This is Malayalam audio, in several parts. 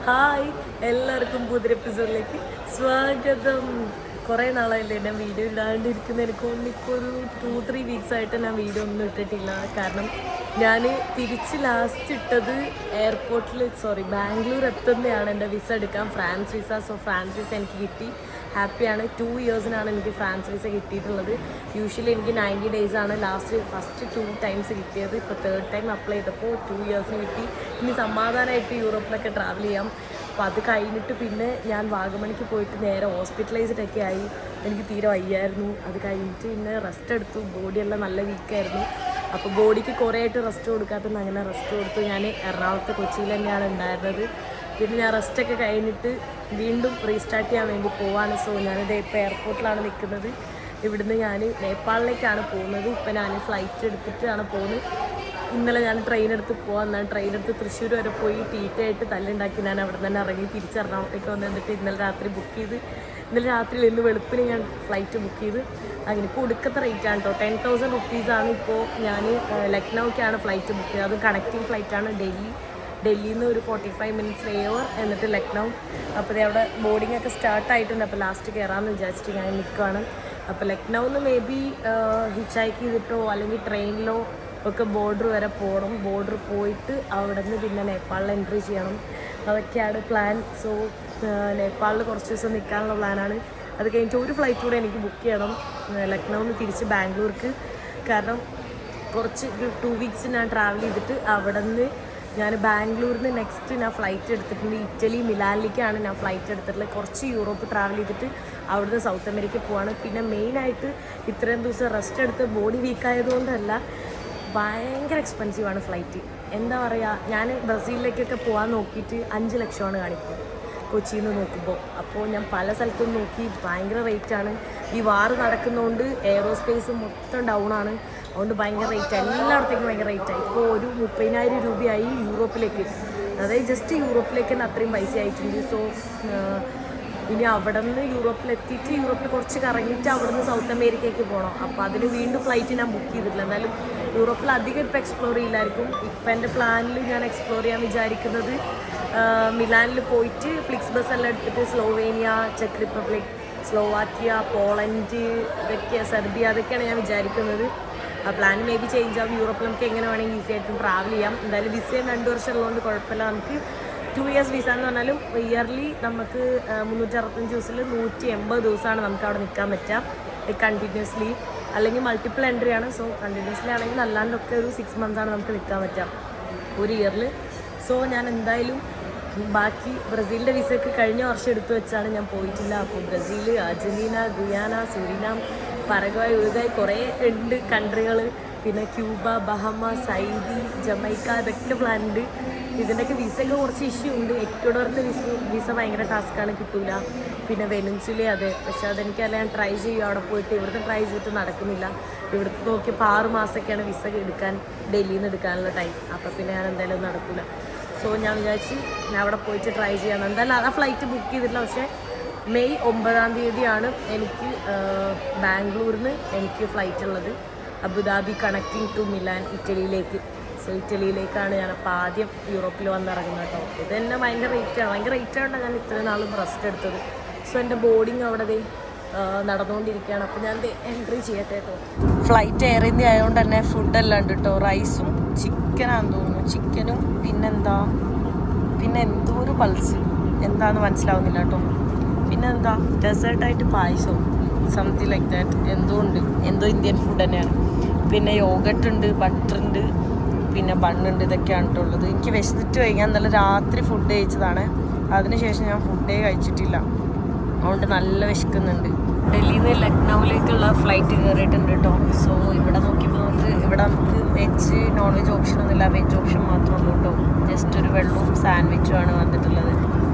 ഹായ്, എല്ലാവർക്കും പുതിയ എപ്പിസോഡിലേക്ക് സ്വാഗതം. കുറേ നാളായില്ലേ ഞാൻ വീഡിയോ ഇടാണ്ടിരിക്കുന്ന. എനിക്ക് ഇപ്പോൾ ഒരു 2-3 വീക്സ് ആയിട്ട് ഞാൻ വീഡിയോ ഒന്നും ഇട്ടിട്ടില്ല. കാരണം ഞാൻ തിരിച്ച് ലാസ്റ്റ് ഇട്ടത് ബാംഗ്ലൂർ എത്തുന്നതാണ് എൻ്റെ വിസ എടുക്കാൻ, France visa. So France visa എനിക്ക് കിട്ടി, ഹാപ്പിയാണ്. 2 ഇയേഴ്സിനാണ് എനിക്ക് ഫ്രാൻസ് വിസ കിട്ടിയിട്ടുള്ളത്. യൂഷ്വലി എനിക്ക് 90 days ആണ് ഫസ്റ്റ് 2 times കിട്ടിയത്. ഇപ്പോൾ 3rd ടൈം അപ്ലൈ ചെയ്തപ്പോൾ 2 ഇയേഴ്സിന് കിട്ടി. ഇനി സമാധാനമായിട്ട് യൂറോപ്പിലൊക്കെ ട്രാവൽ ചെയ്യാം. അപ്പോൾ അത് കഴിഞ്ഞിട്ട് പിന്നെ ഞാൻ വാഗമണിക്ക് പോയിട്ട് നേരെ ഹോസ്പിറ്റലൈസ്ഡ് ഒക്കെ ആയി. എനിക്ക് തീരെ വയ്യായിരുന്നു. അത് കഴിഞ്ഞിട്ട് പിന്നെ റെസ്റ്റ് എടുത്തു. ബോഡിയെല്ലാം നല്ല വീക്കായിരുന്നു. അപ്പോൾ ബോഡിക്ക് കുറേ ആയിട്ട് റെസ്റ്റ് കൊടുക്കാത്തത് അങ്ങനെ റെസ്റ്റ് കൊടുത്തു. ഞാൻ എറണാകുളത്ത് കൊച്ചിയിൽ തന്നെയാണ് ഉണ്ടായിരുന്നത്. പിന്നെ ഞാൻ റെസ്റ്റൊക്കെ കഴിഞ്ഞിട്ട് വീണ്ടും റീസ്റ്റാർട്ട് ചെയ്യാൻ വേണ്ടി പോവാണ്. സോ ഞാനിത് ഇപ്പോൾ എയർപോർട്ടിലാണ് നിൽക്കുന്നത്. ഇവിടുന്ന് ഞാൻ നേപ്പാളിലേക്കാണ് പോകുന്നത്. ഇപ്പം ഞാൻ ഫ്ലൈറ്റ് എടുത്തിട്ടാണ് പോകുന്നത്. ഇന്നലെ ഞാൻ ട്രെയിൻ എടുത്ത് പോകാൻ ട്രെയിൻ എടുത്ത് തൃശ്ശൂർ വരെ പോയി ടീറ്റായിട്ട് തല്ലുണ്ടാക്കി ഞാൻ അവിടെ തന്നെ ഇറങ്ങി തിരിച്ച് എറണാകുളത്തേക്ക് വന്നിട്ട് ഇന്നലെ രാത്രി ബുക്ക് ചെയ്ത്, ഇന്നലെ രാത്രി ഇന്ന് വെളുപ്പിന് ഞാൻ ഫ്ലൈറ്റ് ബുക്ക് ചെയ്ത്. അങ്ങനെ ഇപ്പോൾ ഒടുക്കത്തെ റേറ്റാണ് കേട്ടോ. 10,000 rupees ഇപ്പോൾ. ഞാൻ ലക്നൗക്കാണ് ഫ്ലൈറ്റ് ബുക്ക് ചെയ്തത്. അത് കണക്റ്റിംഗ് ഫ്ലൈറ്റാണ്. ഡൽഹിയിൽ നിന്ന് ഒരു 45 minutes ലേഓവർ, എന്നിട്ട് ലക്നൗ. അപ്പോൾ അവിടെ ബോർഡിംഗ് ഒക്കെ സ്റ്റാർട്ടായിട്ടുണ്ട്. അപ്പോൾ ലാസ്റ്റ് കയറാമെന്ന് വിചാരിച്ചിട്ട് ഞാൻ നിൽക്കുകയാണ്. അപ്പോൾ ലക്നൗന്ന് മേ ബി ഹിച്ച് ചെയ്തിട്ടോ അല്ലെങ്കിൽ ട്രെയിനിലോ ഒക്കെ ബോർഡർ വരെ പോകണം. ബോർഡർ പോയിട്ട് അവിടെ നിന്ന് പിന്നെ നേപ്പാളിൽ എൻട്രി ചെയ്യണം. അതൊക്കെയാണ് പ്ലാൻ. സോ നേപ്പാളിൽ കുറച്ച് ദിവസം നിൽക്കാനുള്ള പ്ലാനാണ്. അത് കഴിഞ്ഞിട്ട് ഒരു ഫ്ലൈറ്റ് കൂടെ എനിക്ക് ബുക്ക് ചെയ്യണം ലക്നൗന്ന് തിരിച്ച് ബാംഗ്ലൂർക്ക്. കാരണം കുറച്ച് 2 weeks ഞാൻ ട്രാവൽ ചെയ്തിട്ട് അവിടെ നിന്ന് ഞാൻ ബാംഗ്ലൂരിൽ നിന്ന് നെക്സ്റ്റ് ഞാൻ ഫ്ലൈറ്റ് എടുത്തിട്ടുണ്ട്. ഇറ്റലി മിലാനിലേക്കാണ് ഞാൻ ഫ്ലൈറ്റ് എടുത്തിട്ടുള്ളത്. കുറച്ച് യൂറോപ്പ് ട്രാവൽ ചെയ്തിട്ട് അവിടുന്ന് സൗത്ത് അമേരിക്ക പോവാണ്. പിന്നെ മെയിനായിട്ട് ഇത്രയും ദിവസം റെസ്റ്റ് എടുത്ത് ബോഡി വീക്കായതുകൊണ്ടല്ല, ഭയങ്കര എക്സ്പെൻസീവാണ് ഫ്ലൈറ്റ്. എന്താ പറയുക, ഞാൻ ബ്രസീലിലേക്കൊക്കെ പോകാൻ നോക്കിയിട്ട് 5 ലക്ഷമാണ് കാണിക്കുന്നത് കൊച്ചിയിൽ നിന്ന് നോക്കുമ്പോൾ. അപ്പോൾ ഞാൻ പല സ്ഥലത്തും നോക്കി, ഭയങ്കര റേറ്റാണ്. ഈ വാർ നടക്കുന്നതുകൊണ്ട് എയറോസ്പേസ് മൊത്തം ഡൗൺ ആണ്. അതുകൊണ്ട് ഭയങ്കര റേറ്റ്, എല്ലായിടത്തേക്കും ഭയങ്കര റേറ്റായി. ഇപ്പോൾ ഒരു 30,000 രൂപയായി യൂറോപ്പിലേക്ക്. അതായത് ജസ്റ്റ് യൂറോപ്പിലേക്ക് തന്നെ അത്രയും പൈസ ആയിട്ടുണ്ട്. സോ ഇനി അവിടെ നിന്ന് യൂറോപ്പിലെത്തിയിട്ട് യൂറോപ്പിൽ കുറച്ച് കറങ്ങിയിട്ട് അവിടെ നിന്ന് സൗത്ത് അമേരിക്കയ്ക്ക് പോകണം. അപ്പോൾ അതിന് വീണ്ടും ഫ്ലൈറ്റ് ഞാൻ ബുക്ക് ചെയ്തിട്ടില്ല. എന്നാലും യൂറോപ്പിൽ അധികം ഇപ്പോൾ എക്സ്പ്ലോർ ചെയ്യില്ലായിരിക്കും. ഇപ്പം എൻ്റെ പ്ലാനിൽ ഞാൻ എക്സ്പ്ലോർ ചെയ്യാൻ വിചാരിക്കുന്നത് മിലാനിൽ പോയിട്ട് ഫ്ലിക്സ് ബസ് എല്ലാം എടുത്തിട്ട് Slovenia, check republic, Slovakia, Poland, Serbia, അതൊക്കെയാണ് ഞാൻ വിചാരിക്കുന്നത്. ആ പ്ലാൻ മേ ബി ചേഞ്ച് ആവും. യൂറോപ്പിൽ നമുക്ക് എങ്ങനെ വേണമെങ്കിൽ ഈസി ആയിട്ടും ട്രാവൽ ചെയ്യാം. എന്തായാലും വിസയും 2 വർഷം ഉള്ളതുകൊണ്ട് കുഴപ്പമില്ല. നമുക്ക് 2 years വിസ എന്ന് പറഞ്ഞാലും ഇയർലി നമുക്ക് 365 ദിവസത്തിൽ 180 ദിവസമാണ് നമുക്ക് അവിടെ നിൽക്കാൻ പറ്റുക കണ്ടിന്യൂസ്ലി. അല്ലെങ്കിൽ മൾട്ടിപ്പിൾ എൻട്രി ആണ്. സോ കണ്ടിന്യൂസ്ലി ആണെങ്കിൽ അല്ലാണ്ടൊക്കെ ഒരു 6 months ആണ് നമുക്ക് നിൽക്കാൻ പറ്റുക ഒരു ഇയറിൽ. സോ ഞാൻ എന്തായാലും ബാക്കി ബ്രസീലിൻ്റെ വിസയൊക്കെ കഴിഞ്ഞ വർഷം എടുത്തു വെച്ചാണ്, ഞാൻ പോയിട്ടില്ല. അപ്പോൾ Brazil, Argentina, ഗുയാന, Suriname, Paraguay, Uruguay കുറേ ഉണ്ട് കൺട്രികൾ. പിന്നെ ക്യൂബ, ബഹമാസ്, ഹൈതി, ജമൈക്ക, ഇതൊക്കെ പ്ലാൻ ഉണ്ട്. ഇതിൻ്റെയൊക്കെ വിസയൊക്കെ കുറച്ച് ഇഷ്യൂ ഉണ്ട്. എക്വഡോറിൻ്റെ വിസ ഭയങ്കര ടാസ്ക്കാണ്, കിട്ടില്ല. പിന്നെ വെനൻസുല അതെ, പക്ഷെ അതെനിക്കല്ല, ഞാൻ ട്രൈ ചെയ്യും അവിടെ പോയിട്ട്. ഇവിടുത്തെ ട്രൈ ചെയ്തിട്ട് നടക്കുന്നില്ല. ഇവിടുത്തെ നോക്കിയപ്പോൾ 6 മാസമൊക്കെയാണ് വിസ എടുക്കാൻ, ഡൽഹിയിൽ നിന്ന് എടുക്കാനുള്ള ടൈം. അപ്പോൾ പിന്നെ ഞാൻ എന്തായാലും നടക്കില്ല. സോ ഞാൻ വിചാരിച്ച് ഞാൻ അവിടെ പോയിട്ട് ട്രൈ ചെയ്യാമെന്ന്. എന്തായാലും ആ ഫ്ലൈറ്റ് ബുക്ക് ചെയ്തിട്ടില്ല. പക്ഷേ മെയ് 9 എനിക്ക് ബാംഗ്ലൂരിൽ നിന്ന് എനിക്ക് ഫ്ലൈറ്റ് ഉള്ളത്. അബുദാബി കണക്റ്റിംഗ് ടു മിലാൻ, ഇറ്റലിയിലേക്ക്. സോ ഇറ്റലിയിലേക്കാണ് ഞാൻ അപ്പോൾ ആദ്യം യൂറോപ്പിൽ വന്നിറങ്ങുന്നത് കേട്ടോ. ഇത് തന്നെ ഭയങ്കര റേറ്റാണ് ഞാൻ ഇത്രയും നാളും റെസ്റ്റ് എടുത്തത്. സോ എൻ്റെ ബോർഡിങ് അവിടെ നടന്നുകൊണ്ടിരിക്കുകയാണ്. അപ്പോൾ ഞാൻ എൻട്രി ചെയ്യട്ടെ കേട്ടോ. ഫ്ലൈറ്റ് എയർ ഇന്ത്യ ആയതുകൊണ്ട് തന്നെ ഫുഡെല്ലാം ഉണ്ട് കേട്ടോ. റൈസും ചിക്കനാണെന്ന് തോന്നുന്നു. ചിക്കനും പിന്നെ എന്തോ ഒരു പൾസ് എന്താണെന്ന് മനസ്സിലാവുന്നില്ല കേട്ടോ. പിന്നെന്താ ഡെസേർട്ടായിട്ട് പായസവും സംതിങ് ലൈക്ക് ദാറ്റ് എന്തോ ഇന്ത്യൻ ഫുഡ് തന്നെയാണ്. പിന്നെ യോഗട്ട് ഉണ്ട്, ബട്ടർ ഉണ്ട്, പിന്നെ ബണ്ണുണ്ട്. ഇതൊക്കെയാണ് കേട്ടോ ഉള്ളത്. എനിക്ക് വിശന്നിട്ട് കഴിഞ്ഞാൽ ഇന്നലെ രാത്രി ഫുഡ് കഴിച്ചതാണ്. അതിനുശേഷം ഞാൻ ഫുഡേ കഴിച്ചിട്ടില്ല. അതുകൊണ്ട് നല്ല വിശക്കുന്നുണ്ട്. ഡൽഹിയിൽ നിന്ന് ലക്നൗവിലേക്കുള്ള ഫ്ലൈറ്റ് കയറിയിട്ടുണ്ട് കേട്ടോ. സോ ഇവിടെ നോക്കിയപ്പോൾ ഇവിടെ നമുക്ക് വെജ് നോൺ വെജ് ഓപ്ഷനൊന്നുമില്ല, വെജ് ഓപ്ഷൻ മാത്രമേ ഉള്ളൂ കേട്ടോ. ജസ്റ്റ് ഒരു വെള്ളവും സാൻഡ്വിച്ചുമാണ് വന്നിട്ടുള്ളത്.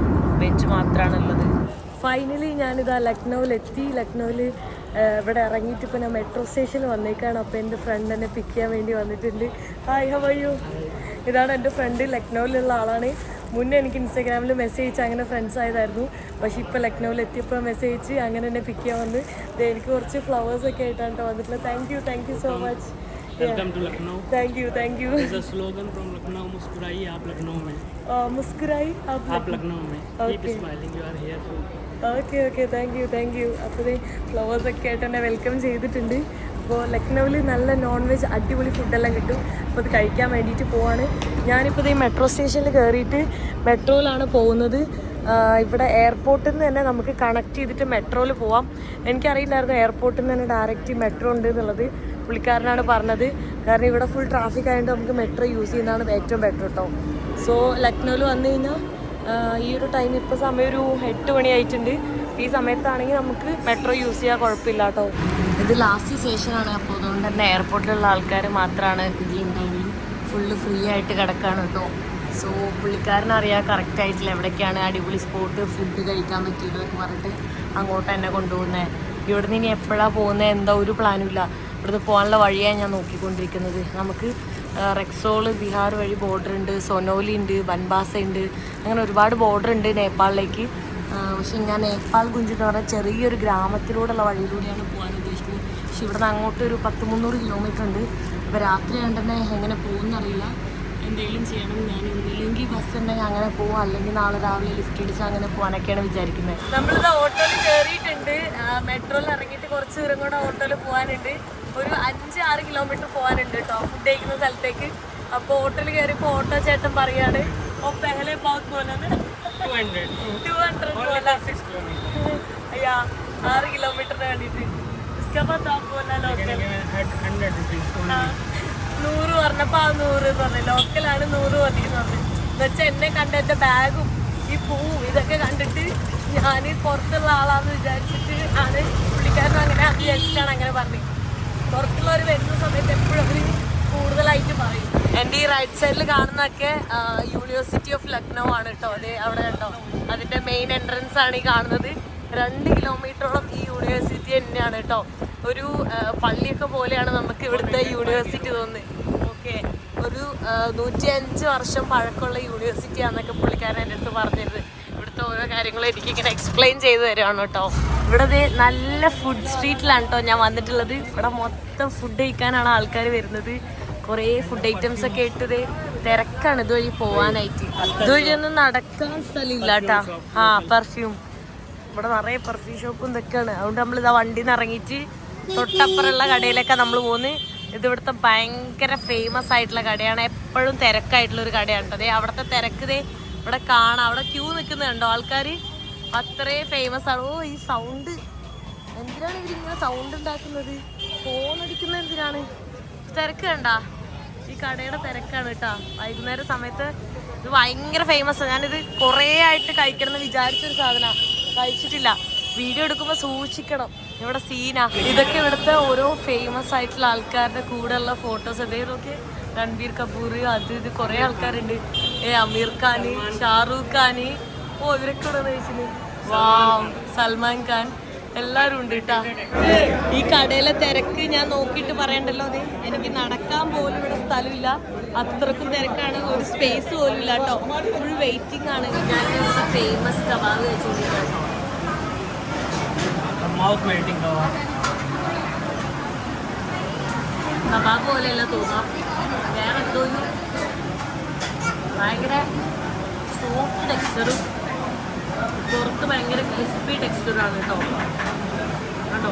വെജ് മാത്രമാണുള്ളത്. ഫൈനലി ഞാനിതാ ലക്നൗവിലെത്തി. ലക്നൗവിൽ ഇവിടെ ഇറങ്ങിയിട്ട് ഇപ്പോൾ ഞാൻ മെട്രോ സ്റ്റേഷനിൽ വന്നേക്കാണ്. അപ്പോൾ എൻ്റെ ഫ്രണ്ട് എന്നെ പിക്ക് ചെയ്യാൻ വേണ്ടി വന്നിട്ടുണ്ട്. Hi, how are you? ഇതാണ് എൻ്റെ ഫ്രണ്ട്, ലക്നൗവിലുള്ള ആളാണ്. മുന്നേ എനിക്ക് ഇൻസ്റ്റാഗ്രാമിൽ മെസ്സേജ് അയച്ച് അങ്ങനെ ഫ്രണ്ട്സ് ആയതായിരുന്നു. പക്ഷേ ഇപ്പോൾ ലക്നൗവിൽ എത്തിയപ്പോൾ മെസ്സേജ് അയച്ച് അങ്ങനെ എന്നെ പിക്ക് ചെയ്യാൻ വന്ന്. എനിക്ക് കുറച്ച് ഫ്ലവേഴ്സൊക്കെ ആയിട്ടാണ് കേട്ടോ വന്നിട്ടുള്ളത്. Thank you so much. Welcome to Lucknow. Thank you. There's a slogan from Lucknow, मुस्कुराइए आप लखनऊ में. मुस्कुराई आप लखनऊ में. Keep smiling. You are here for. Okay thank you അപ്പോൾ ഫ്ലവേഴ്സൊക്കെ ആയിട്ട് എന്നെ വെൽക്കം ചെയ്തിട്ടുണ്ട്. അപ്പോൾ ലക്നൗവിൽ നല്ല നോൺ വെജ് അടിപൊളി ഫുഡെല്ലാം കിട്ടും. അപ്പോൾ അത് കഴിക്കാൻ വേണ്ടിയിട്ട് പോവാണ്. ഞാനിപ്പോൾ ഈ മെട്രോ സ്റ്റേഷനിൽ കയറിയിട്ട് മെട്രോയിലാണ് പോകുന്നത്. ഇവിടെ എയർപോർട്ടിൽ നിന്ന് തന്നെ നമുക്ക് കണക്ട് ചെയ്തിട്ട് മെട്രോയിൽ പോവാം. എനിക്കറിയില്ലായിരുന്നു എയർപോർട്ടിൽ നിന്ന് തന്നെ ഡയറക്റ്റ് മെട്രോ ഉണ്ട് എന്നുള്ളത്. പുള്ളിക്കാരനാണ് പറഞ്ഞത്. കാരണം ഇവിടെ ഫുൾ ട്രാഫിക് ആയതുകൊണ്ട് നമുക്ക് മെട്രോ യൂസ് ചെയ്യുന്നതാണ് ഏറ്റവും ബെറ്റർ കേട്ടോ. സോ ലക്നൗവിൽ വന്നു കഴിഞ്ഞാൽ ഈ ഒരു ടൈം ഇപ്പോൾ സമയം ഒരു 8 മണി ആയിട്ടുണ്ട്. ഈ സമയത്താണെങ്കിൽ നമുക്ക് മെട്രോ യൂസ് ചെയ്യാൻ കുഴപ്പമില്ല കേട്ടോ. ഇത് ലാസ്റ്റ് സ്റ്റേഷനാണ്. അപ്പോൾ അതുകൊണ്ട് തന്നെ എയർപോർട്ടിലുള്ള ആൾക്കാർ മാത്രമാണ് ഇതിലുണ്ടാവുള്ളൂ. ഫുള്ള് ഫ്രീ ആയിട്ട് കിടക്കുകയാണ് കേട്ടോ. സോ പുള്ളിക്കാരനറിയാം കറക്റ്റായിട്ടില്ല എവിടേക്കാണ് അടിപൊളി സ്പോട്ട് ഫുഡ് കഴിക്കാൻ പറ്റിയതെന്നൊക്കെ പറഞ്ഞിട്ട് അങ്ങോട്ട് തന്നെ കൊണ്ടുപോകുന്നത്. ഇവിടുന്ന് ഇനി എപ്പോഴാണ് പോകുന്നത് എന്താ ഒരു പ്ലാനും ഇല്ല. ഇവിടുന്ന് പോകാനുള്ള വഴിയാണ് ഞാൻ നോക്കിക്കൊണ്ടിരിക്കുന്നത്. നമുക്ക് റെക്സോള് ബീഹാർ വഴി ബോർഡർ ഉണ്ട്, സൊനോലി ഉണ്ട്, ബൻബാസ ഉണ്ട്, അങ്ങനെ ഒരുപാട് ബോർഡർ ഉണ്ട് നേപ്പാളിലേക്ക്. പക്ഷെ ഞാൻ നേപ്പാൾ ഗുഞ്ച് എന്ന് പറഞ്ഞാൽ ചെറിയൊരു ഗ്രാമത്തിലൂടെയുള്ള വഴിയിലൂടെയാണ് പോകാൻ ഉദ്ദേശിക്കുന്നത്. പക്ഷെ ഇവിടുന്ന് അങ്ങോട്ട് ഒരു 100-300 കിലോമീറ്റർ ഉണ്ട്. അപ്പോൾ രാത്രി കണ്ടെന്നെ എങ്ങനെ പോകുമെന്നറിയില്ല. എന്തെങ്കിലും ചെയ്യണം. ഞാൻ ഒന്നില്ലെങ്കിൽ ബസ് ഉണ്ടെങ്കിൽ അങ്ങനെ പോവാം, അല്ലെങ്കിൽ നാളെ രാവിലെ ലിഫ്റ്റ് അടിച്ച് അങ്ങനെ പോകാനൊക്കെയാണ് വിചാരിക്കുന്നത്. നമ്മളിത് ഓട്ടോയിൽ കയറിയിട്ടുണ്ട്. മെട്രോയിൽ ഇറങ്ങിയിട്ട് കുറച്ച് ദൂരം കൂടെ ഓട്ടോയിൽ പോകാനുണ്ട്. ഒരു 5-6 കിലോമീറ്റർ പോകാനുണ്ട് കേട്ടോ ഫുഡ് കഴിക്കുന്ന സ്ഥലത്തേക്ക്. അപ്പോൾ ഓട്ടോയിൽ കയറിയപ്പോൾ ഓട്ടോ ചേട്ടൻ പറയാണ് പെഹലെ ബഹുത് പോലെന്ന് 200 പോലെ 6 കിലോമീറ്ററിന് വേണ്ടിയിട്ട് 100 പറഞ്ഞപ്പോൾ 100 എന്ന് പറഞ്ഞു. ലോക്കലാണ് 100 മതി എന്ന് പറഞ്ഞു. എന്നുവെച്ചാൽ എന്നെ കണ്ട എൻ്റെ ബാഗും ഈ പൂവും ഇതൊക്കെ കണ്ടിട്ട് ഞാൻ പുറത്തുള്ള ആളാന്ന് വിചാരിച്ചിട്ട് ആണ് പുള്ളിക്കാരനും അങ്ങനെ വിചാരിച്ചിട്ടാണ് അങ്ങനെ പറഞ്ഞത്. പുറത്തുള്ളവർ വരുന്ന സമയത്ത് എപ്പോഴും അവർ കൂടുതലായിട്ട് പറയും. എൻ്റെ ഈ റൈറ്റ് സൈഡിൽ കാണുന്നതൊക്കെ യൂണിവേഴ്സിറ്റി ഓഫ് ലക്നൗ ആണ് കേട്ടോ. അതെ അവിടെ കേട്ടോ അതിൻ്റെ മെയിൻ എൻട്രൻസ് ആണ് ഈ കാണുന്നത്. 2 കിലോമീറ്ററോളം ഈ യൂണിവേഴ്സിറ്റി തന്നെയാണ് കേട്ടോ. ഒരു പള്ളിയൊക്കെ പോലെയാണ് നമുക്ക് ഇവിടുത്തെ യൂണിവേഴ്സിറ്റി തോന്നുന്നത്. ഓക്കെ, ഒരു 105 വർഷം പഴക്കമുള്ള യൂണിവേഴ്സിറ്റി ആണെന്നൊക്കെ പുള്ളിക്കാരൻ എൻ്റെ അടുത്ത് പറഞ്ഞിരുന്നത്. ഇവിടുത്തെ ഓരോ കാര്യങ്ങളും എനിക്കിങ്ങനെ എക്സ്പ്ലെയിൻ ചെയ്ത് തരുവാണ് കേട്ടോ. ഇവിടെ നല്ല ഫുഡ് സ്ട്രീറ്റിലാണ് കേട്ടോ ഞാൻ വന്നിട്ടുള്ളത്. ഇവിടെ മൊത്തം ഫുഡ് കഴിക്കാനാണ് ആൾക്കാർ വരുന്നത്. കുറേ ഫുഡ് ഐറ്റംസ് ഒക്കെ ഇട്ടത് തിരക്കാണ് ഇതുവഴി പോവാനായിട്ട്. ഇതുവഴി ഒന്നും നടക്കാൻ സ്ഥലമില്ല കേട്ടോ. പെർഫ്യൂം ഇവിടെ നിറയെ പെർഫ്യൂം ഷോപ്പും ഇതൊക്കെയാണ്. അതുകൊണ്ട് നമ്മളിതാ വണ്ടിയിൽ നിന്ന് ഇറങ്ങിയിട്ട് തൊട്ടപ്പുറമുള്ള കടയിലൊക്കെ നമ്മൾ പോകുന്നത്. ഇത് ഇവിടുത്തെ ഭയങ്കര ഫേമസ് ആയിട്ടുള്ള കടയാണ്. എപ്പോഴും തിരക്കായിട്ടുള്ളൊരു കടയാണ് കേട്ടോ. അതെ അവിടുത്തെ തിരക്ക് ഇവിടെ കാണാം. അവിടെ ക്യൂ നിൽക്കുന്നത് കണ്ടോ ആൾക്കാർ. അത്രയും ഫേമസ് ആണ്. ഈ സൗണ്ട് എന്തിനാണ് ഇവരിങ്ങനെ സൗണ്ട് ഉണ്ടാക്കുന്നത്? ഫോൺ അടിക്കുന്നത് എന്തിനാണ്? തിരക്ക് കണ്ടാ? ഈ കടയുടെ തിരക്കാണ് കേട്ടോ. വൈകുന്നേരം സമയത്ത് ഇത് ഭയങ്കര ഫേമസ് ആണ്. ഞാനിത് കുറേ ആയിട്ട് കഴിക്കണം എന്ന് വിചാരിച്ചൊരു സാധനമാണ്. കഴിച്ചിട്ടില്ല. വീഡിയോ എടുക്കുമ്പോൾ സൂക്ഷിക്കണം. ഇവിടെ സീനാ. ഇതൊക്കെ ഇവിടുത്തെ ഓരോ ഫേമസ് ആയിട്ടുള്ള ആൾക്കാരുടെ കൂടെയുള്ള ഫോട്ടോസ്. അതേതൊക്കെ രൺബീർ കപൂർ അത് ഇത് കുറേ ആൾക്കാരുണ്ട്. അമീർ ഖാൻ, ഷാറൂഖ് ഖാൻ, ഇവരൊക്കെ ഇവിടെ കഴിച്ചിന്. സൽമാൻ ഖാൻ എല്ലാവരും ഉണ്ട് കേട്ടാ. ഈ കടയിലെ തിരക്ക് ഞാൻ നോക്കിയിട്ട് പറയണ്ടല്ലോ. അതെ എനിക്ക് നടക്കാൻ പോലും ഇവിടെ സ്ഥലമില്ല. അത്രക്കും തിരക്കാണ്. ഒരു സ്പേസ് പോലും ഇല്ല കേട്ടോ. ഫുൾ വെയിറ്റിംഗ് ആണ്. ഞാൻ ഫേമസ് കബാബ് കഴിച്ചുകൊണ്ടിരിക്കുകയാണ്. കബാബ് പോലെയല്ല തോന്നാം. വേറെ എന്തോ ഒരു ഭയങ്കര സോഫ്റ്റ് ടെക്സ്ചറും പുറത്ത് ഭയങ്കര ക്രിസ്പി ടെക്സ്ചറാണ് കേട്ടോ. കണ്ടോ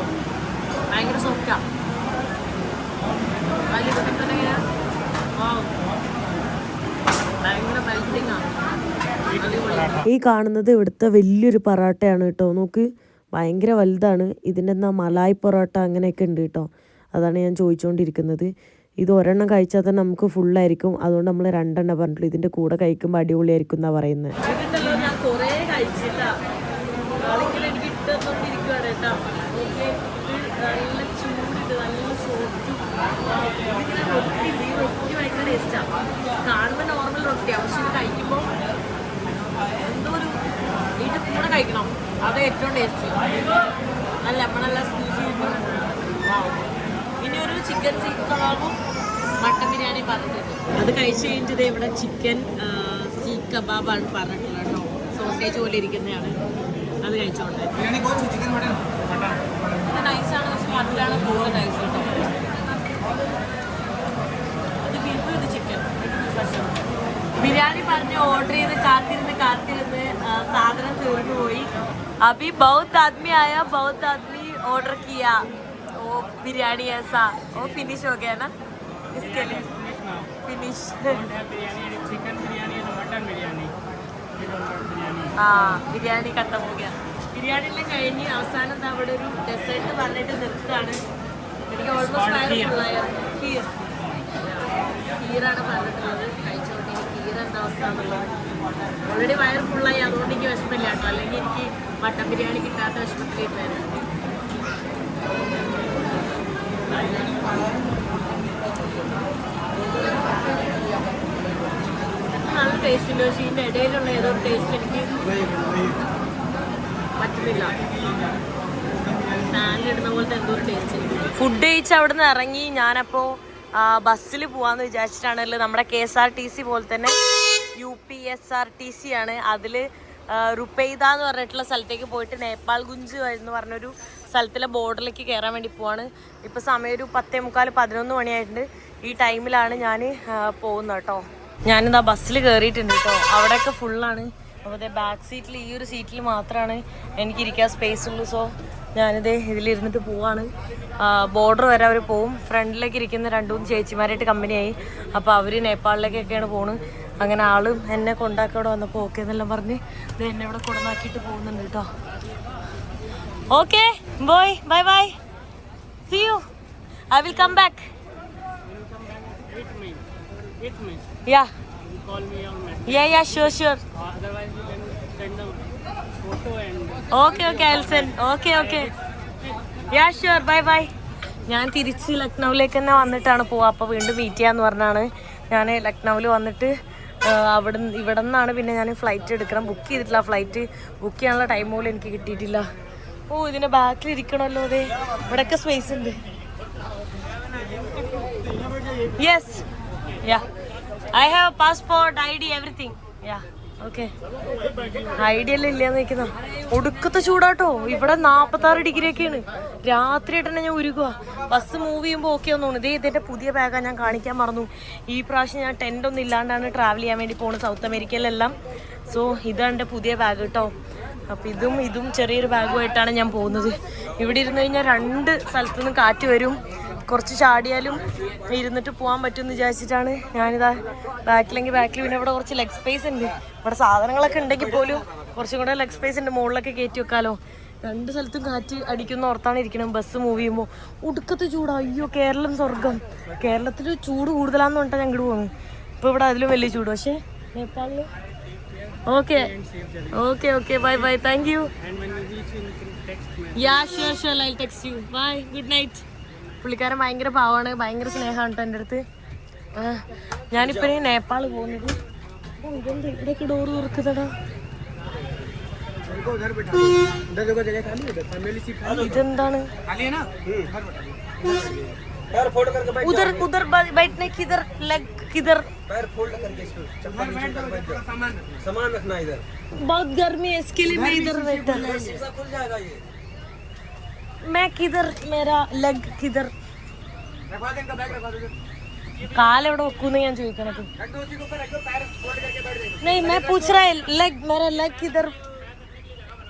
ഭയങ്കര സോഫ്റ്റാണ്. അതിലൊക്കെ തന്നെ ഭയങ്കര മെൽറ്റിംഗ് ആണ്. ഈ കാണുന്നത് ഇവിടുത്തെ വലിയൊരു പൊറോട്ടയാണ് കേട്ടോ. നോക്ക് ഭയങ്കര വലുതാണ്. ഇതിൻ്റെ എന്താ മലായ് പൊറോട്ട അങ്ങനെയൊക്കെ ഉണ്ട് കേട്ടോ. അതാണ് ഞാൻ ചോദിച്ചുകൊണ്ടിരിക്കുന്നത്. ഇത് ഒരെണ്ണം കഴിച്ചാൽ തന്നെ നമുക്ക് ഫുള്ളായിരിക്കും. അതുകൊണ്ട് നമ്മൾ 2 എണ്ണം പറഞ്ഞിട്ടുള്ളൂ. ഇതിൻ്റെ കൂടെ കഴിക്കുമ്പോൾ അടിപൊളിയായിരിക്കും എന്നാണ് പറയുന്നത്. ഞാൻ കുറേ കഴിച്ചില്ല. എനിക്ക് ഇട്ടുകൊണ്ടിരിക്കുകയാണ് കേട്ടോ. ഓക്കെ, നല്ല ചൂടുണ്ട്, നല്ല സോഫ്റ്റ്. ഇതിങ്ങനെ റൊട്ടി ഭയങ്കര ടേസ്റ്റാണ്. കാണുമ്പോൾ നോർമൽ റൊട്ടിയാണ്. പക്ഷെ ഇത് കഴിക്കുമ്പോൾ എന്തോ ഒരു ഇതിൻ്റെ കൂടെ കഴിക്കണം. അത് ഏറ്റവും ടേസ്റ്റ്. നല്ല ലെമണെല്ലാം സ്ക്യൂസ് ചെയ്തിട്ട്. ഇനി ഒരു ചിക്കൻ സീഖ് കബാബും മട്ടൻ ബിരിയാണി പറഞ്ഞിട്ടുണ്ട്. അത് കഴിച്ച് കഴിഞ്ഞിട്ട് ഇവിടെ ചിക്കൻ സീഖ് കബാബാണ് പറഞ്ഞിട്ടുള്ളത് കേട്ടോ. സോസേജ് പോലെ ഇരിക്കുന്നതാണ്. അത് കഴിച്ചോട്ടെ. നൈസാണ്. പക്ഷെ മട്ടിലാണ് കൂടുതൽ നൈസ് കേട്ടോ. ബിരിയാണി പറഞ്ഞ് ഓർഡർ ചെയ്ത് കാത്തിരുന്ന് സാധനം തീർന്നു പോയി. अभी बहुत आदमी आया, बहुत आदमी ऑर्डर किया, वो बिरयानी ऐसा वो फिनिश हो गया ना, इसके लिए फिनिश. चिकन बिरयानी और मटन बिरयानी. हाँ बिरयानी खत्म हो गया. ബിരിയാണി എല്ലാം കഴിഞ്ഞ് അവസാനം അവിടെ ഒരു ഡെസേർട്ട് പറഞ്ഞിട്ട് നിർത്തുകയാണ്. എനിക്ക് ഓൾമോസ്റ്റ് കീറാണ് പറഞ്ഞിട്ടുള്ളത്. കഴിച്ചോണ്ട് കീർ എന്താ അവസ്ഥ എന്നുള്ളത്. ഓൾറെഡി വയർ ഫുള്ളായി, അതുകൊണ്ട് എനിക്ക് വിഷമില്ല കേട്ടോ. അല്ലെങ്കിൽ എനിക്ക് മട്ടൻ ബിരിയാണി കിട്ടാത്ത വിഷമത്തിലിരുന്നായിരുന്നു. നല്ല ടേസ്റ്റ് ഉണ്ട്. പക്ഷേ ഇതിൻ്റെ ഇടയിലുള്ള ഏതോ ടേസ്റ്റ് എനിക്ക് പറ്റുന്നില്ല. പാനിലിടുന്ന പോലത്തെ എന്തോ ഒരു ടേസ്റ്റ്. ഫുഡ് കഴിച്ച് അവിടെ നിന്ന് ഇറങ്ങി ഞാനപ്പോൾ ബസ്സിൽ പോകാമെന്ന് വിചാരിച്ചിട്ടാണല്ലോ. നമ്മുടെ KSRTC പോലെ തന്നെ UPSRTC ആണ്. അതിൽ റുപെയ്ദ എന്ന് പറഞ്ഞിട്ടുള്ള സ്ഥലത്തേക്ക് പോയിട്ട് നേപ്പാൾ ഗുഞ്ച് എന്ന് പറഞ്ഞൊരു സ്ഥലത്തിലെ ബോർഡറിലേക്ക് കയറാൻ വേണ്ടി പോവാണ്. ഇപ്പോൾ സമയം ഒരു 10:45-11 മണിയായിട്ടുണ്ട്. ഈ ടൈമിലാണ് ഞാൻ പോകുന്നത് കേട്ടോ. ഞാനിതാ ബസ്സിൽ കയറിയിട്ടുണ്ട് കേട്ടോ. അവിടെയൊക്കെ ഫുള്ളാണ്. അപ്പോൾ അതേ ബാക്ക് സീറ്റിൽ ഈ ഒരു സീറ്റിൽ മാത്രമാണ് എനിക്ക് ഇരിക്കാൻ സ്പേസ് ഉള്ളൂ. സോ ഞാനിത് ഇതിലിരുന്നിട്ട് പോവാണ്. ബോർഡർ വരെ അവർ പോവും. ഫ്രണ്ടിലേക്ക് ഇരിക്കുന്ന 2-3 ചേച്ചിമാരായിട്ട് കമ്പനിയായി. അപ്പോൾ അവർ നേപ്പാളിലേക്കൊക്കെയാണ് പോകുന്നത്. അങ്ങനെ ആളും എന്നെ കൊണ്ടാക്കി ഇവിടെ വന്നപ്പോൾ ഓക്കെ എന്നെല്ലാം പറഞ്ഞ് ഇത് എന്നെ ഇവിടെ കൊണ്ടുവന്നാക്കിയിട്ട് പോകുന്നുണ്ട് കേട്ടോ. Okay boy, bye bye, see you, I will come back. Yeah. You call me on message. Yeah, sure. Otherwise, you can send a photo and. Okay, I'll send. Okay. Yeah, sure. Bye. ഞാൻ തിരിച്ച് ലക്നൗവിലേക്ക് തന്നെ വന്നിട്ടാണ് പോവുക. അപ്പോൾ വീണ്ടും മീറ്റ് ചെയ്യാന്ന് പറഞ്ഞാണ് ഞാൻ ലക്നൗവിൽ വന്നിട്ട് ഇവിടെ നിന്നാണ് പിന്നെ ഞാൻ ഫ്ലൈറ്റ് എടുക്കണം. ബുക്ക് ചെയ്തിട്ടില്ല. ഫ്ലൈറ്റ് ബുക്ക് ചെയ്യാനുള്ള ടൈം പോലും എനിക്ക് കിട്ടിയിട്ടില്ല. ഓ ഇതിൻ്റെ ബാക്കിൽ ഇരിക്കണമല്ലോ. അതെ ഇവിടെയൊക്കെ സ്പേസ് ഉണ്ട്. Yes I have passport, ID, everything. Yeah, okay. ID എല്ലാം ഇല്ലയെന്ന് നിൽക്കുന്ന ഒടുക്കത്തെ ചൂടാട്ടോ. ഇവിടെ 46 ഡിഗ്രി ഒക്കെയാണ്. രാത്രിയായിട്ട് തന്നെ ഞാൻ ഉരുകുക. ബസ് മൂവ് ചെയ്യുമ്പോൾ ഓക്കെ ഒന്ന് തോന്നുന്നു. ഇതിൻ്റെ പുതിയ ബാഗാണ് ഞാൻ കാണിക്കാൻ മറന്നു. ഈ പ്രാവശ്യം ഞാൻ ടെൻ്റ് ഒന്നും ഇല്ലാണ്ടാണ് ട്രാവൽ ചെയ്യാൻ വേണ്ടി പോകുന്നത് സൗത്ത് അമേരിക്കയിലെല്ലാം. സോ ഇതാണ് എൻ്റെ പുതിയ ബാഗ് കേട്ടോ. അപ്പോൾ ഇതും ചെറിയൊരു ബാഗുമായിട്ടാണ് ഞാൻ പോകുന്നത്. ഇവിടെ ഇരുന്ന് കഴിഞ്ഞാൽ 2 സ്ഥലത്തു നിന്ന് കാറ്റ് വരും. കുറച്ച് ചാടിയാലും ഇരുന്നിട്ട് പോകാൻ പറ്റുമെന്ന് വിചാരിച്ചിട്ടാണ് ഞാനിതാ ബാക്കിൽ പിന്നെ ഇവിടെ കുറച്ച് ലെഗ് സ്പേസ് ഉണ്ട്. ഇവിടെ സാധനങ്ങളൊക്കെ ഉണ്ടെങ്കിൽ പോലും കുറച്ചും കൂടെ ലെഗ് സ്പേസ് ഉണ്ട്. മുകളിലൊക്കെ കയറ്റി വെക്കാലോ. 2 സ്ഥലത്തും കാറ്റ് അടിക്കുന്ന ഓർത്താണ് ഇരിക്കണം. ബസ് മൂവ് ചെയ്യുമ്പോൾ ഒടുക്കത്തെ ചൂടാ. അയ്യോ കേരളം സ്വർഗം. കേരളത്തിൽ ചൂട് കൂടുതലാന്ന് പറഞ്ഞിട്ടാണ് ഞാൻ ഇങ്ങോട്ട് പോകുന്നത്. ഇപ്പോൾ ഇവിടെ അതിലും വലിയ ചൂട്. പക്ഷേ നേപ്പാളിൽ okay bye thank you. Yeah sure I text you. Bye, good night. പുള്ളിക്കാരൻ ഭയങ്കര പാവമാണ്, ഭയങ്കര സ്നേഹമാണ് കേട്ടോ എൻ്റെ അടുത്ത്. ഞാനിപ്പോൾ നേപ്പാൾ പോകുന്നത്. ഇതെന്താ ഇവിടെയൊക്കെ ഡോറ് തുറക്കുന്നതാ. ഇതെന്താണ് ഉദർ बैठने किधर लेग किधर बहुत गर्मी है इसके लिए मैं इधर बैठा. मैं किधर मेरा लेग किधर കാലെവിടെ വെക്കൂന്ന് ഞാൻ ചോദിക്കണത്. नहीं मैं पूछ रहा है लेग मेरा लेग किधर.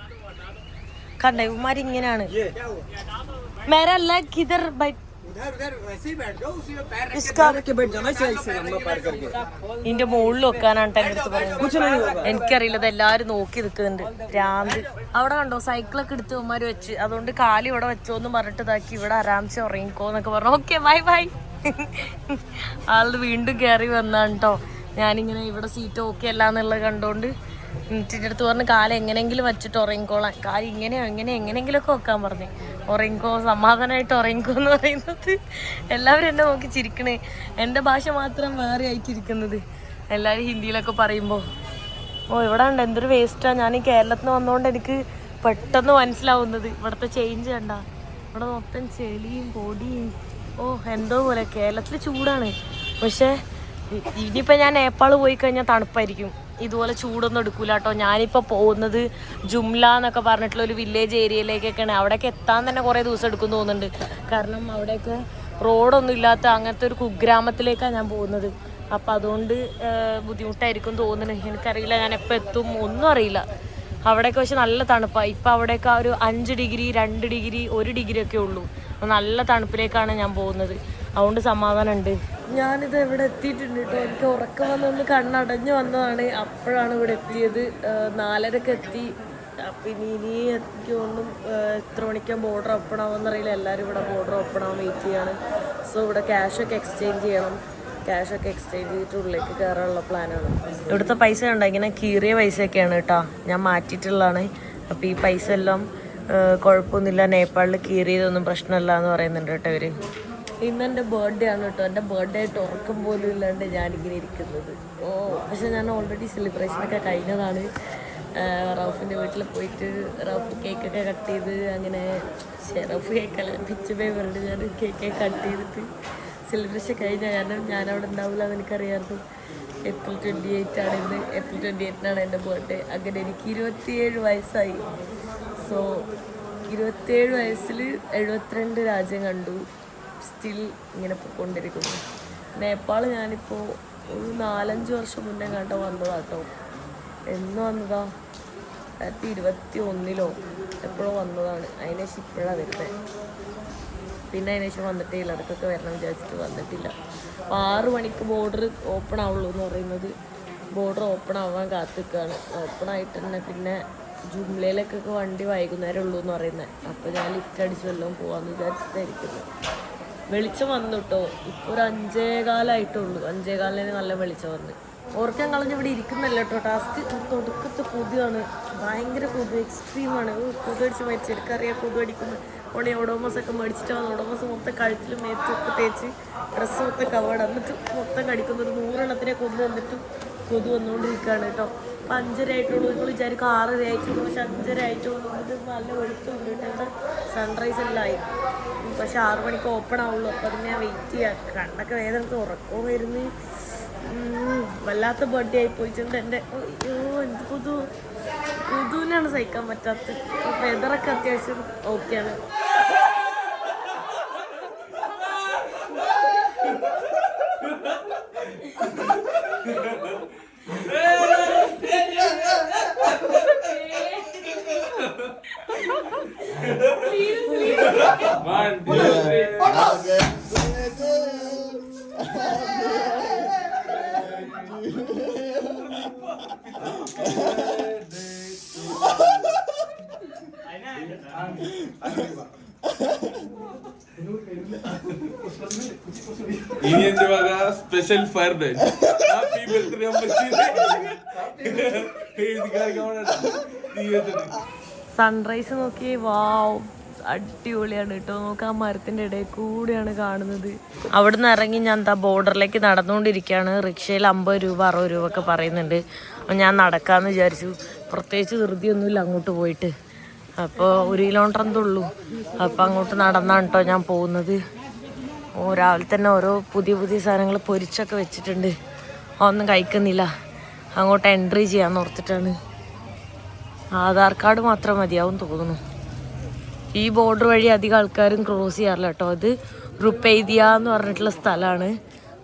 കണ്ടേ ഇവന്മാർ ഇങ്ങനെയാണ്. मेरा लेग किधर बैठ ഇതിന്റെ മുകളിൽ വെക്കാനാണ് എന്റെ അടുത്ത് പറയുന്നത്. എനിക്കറിയില്ല, ഇതെല്ലാരും നോക്കി നിൽക്കുന്നുണ്ട്. ഭ്രാന്ത്. അവിടെ കണ്ടോ സൈക്കിളൊക്കെ എടുത്ത് ഉമ്മാര് വെച്ച്. അതുകൊണ്ട് കാലി ഇവിടെ വെച്ചോന്ന് പറഞ്ഞിട്ട് ഇതാക്കി ഇവിടെ ആരാംശം ഉറങ്ങിക്കോന്നൊക്കെ പറഞ്ഞു. Okay bye. ആള് വീണ്ടും കയറി വന്നാണ് കേട്ടോ. ഞാനിങ്ങനെ ഇവിടെ സീറ്റ് ഓക്കെ അല്ല എന്നുള്ളത് കണ്ടോണ്ട് എന്നിട്ടിൻ്റെ അടുത്ത് പറഞ്ഞ് കാലം എങ്ങനെയെങ്കിലും വെച്ചിട്ട് ഉറങ്ങിക്കോളാം. കാലം എങ്ങനെയെങ്കിലുമൊക്കെ വെക്കാൻ പറഞ്ഞു. ഉറങ്ങിക്കോ, സമാധാനമായിട്ട് ഉറങ്ങിക്കോ എന്ന് പറയുന്നത്. എല്ലാവരും എന്നെ നോക്കി ചിരിക്കണേ. എൻ്റെ ഭാഷ മാത്രം വേറെ ആയിട്ടിരിക്കുന്നത് എല്ലാവരും ഹിന്ദിയിലൊക്കെ പറയുമ്പോൾ. ഇവിടെ ഉണ്ട് എന്തൊരു വേസ്റ്റാണ്. ഞാൻ ഈ കേരളത്തിൽ നിന്ന് വന്നുകൊണ്ട് എനിക്ക് പെട്ടെന്ന് മനസ്സിലാവുന്നത് ഇവിടുത്തെ ചേഞ്ച് കണ്ട. ഇവിടെ മൊത്തം ചെളിയും പൊടിയും എന്തോ പോലെ. കേരളത്തിൽ ചൂടാണ്, പക്ഷേ ഇനിയിപ്പോൾ ഞാൻ നേപ്പാൾ പോയി കഴിഞ്ഞാൽ തണുപ്പായിരിക്കും. ഇതുപോലെ ചൂടൊന്നും എടുക്കൂല കേട്ടോ. ഞാനിപ്പോൾ പോകുന്നത് ജുംല എന്നൊക്കെ പറഞ്ഞിട്ടുള്ള ഒരു വില്ലേജ് ഏരിയയിലേക്കൊക്കെയാണ്. അവിടെയൊക്കെ എത്താൻ തന്നെ കുറേ ദിവസം എടുക്കും തോന്നുന്നുണ്ട്. കാരണം അവിടെയൊക്കെ റോഡൊന്നും ഇല്ലാത്ത അങ്ങനത്തെ ഒരു കുഗ്രാമത്തിലേക്കാണ് ഞാൻ പോകുന്നത്. അപ്പം അതുകൊണ്ട് ബുദ്ധിമുട്ടായിരിക്കും തോന്നുന്നത്. എനിക്കറിയില്ല ഞാൻ എപ്പോൾ എത്തും, ഒന്നും അറിയില്ല. അവിടെയൊക്കെ പക്ഷെ നല്ല തണുപ്പാണ്. ഇപ്പം അവിടെയൊക്കെ ഒരു 5 ഡിഗ്രി 2 ഡിഗ്രി 1 ഡിഗ്രി ഒക്കെ ഉള്ളൂ. നല്ല തണുപ്പിലേക്കാണ് ഞാൻ പോകുന്നത്. അതുകൊണ്ട് സമാധാനമുണ്ട്. ഞാനിത് ഇവിടെ എത്തിയിട്ടുണ്ട് കേട്ടോ. എനിക്ക് ഉറക്കം വന്നൊന്ന് കണ്ണടഞ്ഞു വന്നതാണ്. അപ്പോഴാണ് ഇവിടെ എത്തിയത്. 4:30 എത്തി. അപ്പം ഇനി എനിക്ക് ഒന്നും എത്ര മണിക്കാൻ ബോർഡർ ഓപ്പൺ ആവുമെന്നറിയില്ല. എല്ലാവരും ഇവിടെ ബോർഡർ ഓപ്പൺ ആവാൻ വെയിറ്റ് ചെയ്യാണ്. സോ ഇവിടെ ക്യാഷൊക്കെ എക്സ്ചേഞ്ച് ചെയ്യണം. ക്യാഷൊക്കെ എക്സ്ചേഞ്ച് ചെയ്തിട്ട് ഉള്ളിലേക്ക് കയറാനുള്ള പ്ലാനാണ്. ഇവിടുത്തെ പൈസ കണ്ടോ, ഇങ്ങനെ കീറിയ പൈസയൊക്കെയാണ് കേട്ടോ. ഞാൻ മാറ്റിയിട്ടുള്ളതാണ്. അപ്പോൾ ഈ പൈസ എല്ലാം കുഴപ്പമൊന്നുമില്ല, നേപ്പാളിൽ കീറിയതൊന്നും പ്രശ്നമില്ല എന്ന് പറയുന്നുണ്ട് കേട്ടോ ഇവർ. ഇന്ന് എൻ്റെ ബർത്ത്ഡേ ആണ് കേട്ടോ. എൻ്റെ ബർത്ത്ഡേ ആയിട്ട് ഉറക്കം പോലും ഇല്ലാണ്ട് ഞാനിങ്ങനെ ഇരിക്കുന്നത്. പക്ഷെ ഞാൻ ഓൾറെഡി സെലിബ്രേഷനൊക്കെ കഴിഞ്ഞതാണ്. റൗഫിൻ്റെ വീട്ടിൽ പോയിട്ട് റൗഫ് കേക്കൊക്കെ കട്ട് ചെയ്ത്, അങ്ങനെ റൗഫ് കേക്കല്ല, പിച്ച് പേപ്പറുണ്ട്, ഞാൻ കേക്കൊക്കെ കട്ട് ചെയ്തിട്ട് സെലിബ്രേഷൻ കഴിഞ്ഞാൽ ഞാനവിടെ ഉണ്ടാവില്ല എന്ന് എനിക്കറിയാമായിരുന്നു. April 28 ആണ് ഇന്ന്. April 28 എൻ്റെ ബർത്ത്ഡേ. അങ്ങനെ എനിക്ക് 27 വയസ്സായി. സോ 27 വയസ്സിൽ 72 രാജ്യം കണ്ടു. സ്റ്റിൽ ഇങ്ങനെ പോയിക്കൊണ്ടിരിക്കുന്നു. നേപ്പാൾ ഞാനിപ്പോൾ ഒരു 4-5 വർഷം മുന്നേ കണ്ടോ വന്നതാട്ടോ. എന്ന് വന്നതാ 2021 എപ്പോഴോ വന്നതാണ്. അതിന് ശേഷം ഇപ്പോഴാണ് വരുന്നത്. പിന്നെ അതിന് ശേഷം വന്നിട്ടേ ഇല്ല. അതൊക്കെ വരണം വിചാരിച്ചിട്ട് വന്നിട്ടില്ല. അപ്പോൾ 6 മണിക്ക് ബോർഡർ ഓപ്പൺ ആവുള്ളൂ എന്ന് പറയുന്നത്. ബോർഡർ ഓപ്പൺ ആവാൻ കാത്തിക്കുകയാണ്. ഓപ്പൺ ആയിട്ട് തന്നെ പിന്നെ ജുംലയിലേക്കൊക്കെ വണ്ടി വൈകുന്നേരം ഉള്ളൂ എന്ന് പറയുന്നത്. അപ്പോൾ ഞാൻ ലിഫ്റ്റ് അടിച്ച് വല്ലതും പോകാമെന്ന് വിചാരിച്ചിട്ടായിരിക്കുന്നത്. വെളിച്ചം വന്നു കേട്ടോ. ഇപ്പോൾ ഒരു 5:15 5:15 നല്ല വെളിച്ചം വന്ന്. ഓർക്കാൻ കളഞ്ഞ് ഇവിടെ ഇരിക്കുന്നല്ലോ കേട്ടോ. ടാസ്ക് ഒടുക്കത്തെ കൊതുവാണ്. ഭയങ്കര കൊതു, എക്സ്ട്രീമാണ്. കൊതു അടിച്ച് മരിച്ചു. എനിക്കറിയാം കൊതു അടിക്കുന്നത്. ഓണി ഒഡോമസൊക്കെ മേടിച്ചിട്ട് വന്നു. ഒഡോമസ് മൊത്തം കഴുത്തിലും മേത്തൊക്കെ തേച്ച് ഡ്രസ്സ് മൊത്തം കവേർഡ്. എന്നിട്ട് മൊത്തം കടിക്കുന്ന ഒരു 100 എണ്ണത്തിനെ കൊതു വന്നിട്ടും കൊതു വന്നുകൊണ്ടിരിക്കുകയാണ് കേട്ടോ. അപ്പം 5:30 ആയിട്ടുള്ളൂ. നിങ്ങൾ വിചാരിക്കും 6:30 ആയിട്ടുള്ളൂ. പക്ഷെ 5:30 ആയിട്ടുള്ളൂ. ഇത് നല്ല വെളുത്തുണ്ട് കേട്ടോ. സൺറൈസ് എല്ലാം ആയി. പക്ഷെ 6 മണിക്ക് ഓപ്പൺ ആവുള്ളൂ. അപ്പം അതിന് ഞാൻ വെയിറ്റ് ചെയ്യാം. കണ്ണൊക്കെ വേദനക്ക് ഉറക്കവും വരുന്നു. വല്ലാത്ത ബർത്ത്ഡേ ആയി പോയിട്ടുണ്ട് എൻ്റെ. അയ്യോ എന്ത് കൊതുവിനാണ് സഹിക്കാൻ പറ്റാത്തത്. വെതറൊക്കെ അത്യാവശ്യം ഓക്കെയാണ്. Indian special fire bench. Happy birthday, sunrise നോക്കി. വാവ്, അടിപൊളിയാണ് കേട്ടോ. നോക്ക്, ആ മരത്തിൻ്റെ ഇടയിൽ കൂടെയാണ് കാണുന്നത്. അവിടെ നിന്ന് ഇറങ്ങി ഞാൻ എന്താ ബോർഡറിലേക്ക് നടന്നുകൊണ്ടിരിക്കുകയാണ്. റിക്ഷയിൽ 50 രൂപ 60 രൂപ ഒക്കെ പറയുന്നുണ്ട്. അപ്പം ഞാൻ നടക്കാമെന്ന് വിചാരിച്ചു. പ്രത്യേകിച്ച് ധൃതിയൊന്നുമില്ല അങ്ങോട്ട് പോയിട്ട്. അപ്പോൾ 1 കിലോമീറ്റർ എന്തേ. അപ്പം അങ്ങോട്ട് നടന്നാണ് കേട്ടോ ഞാൻ പോകുന്നത്. രാവിലെ തന്നെ ഓരോ പുതിയ സാധനങ്ങൾ പൊരിച്ചൊക്കെ വെച്ചിട്ടുണ്ട്. അതൊന്നും കഴിക്കുന്നില്ല. അങ്ങോട്ട് എൻട്രി ചെയ്യാമെന്ന് ഓർത്തിട്ടാണ്. ആധാർ കാർഡ് മാത്രം മതിയാവും തോന്നുന്നു. ഈ ബോർഡർ വഴി അധികം ആൾക്കാരും ക്രോസ് ചെയ്യാറില്ല കേട്ടോ. ഇത് റുപ്പൈദിയ എന്ന് പറഞ്ഞിട്ടുള്ള സ്ഥലമാണ്.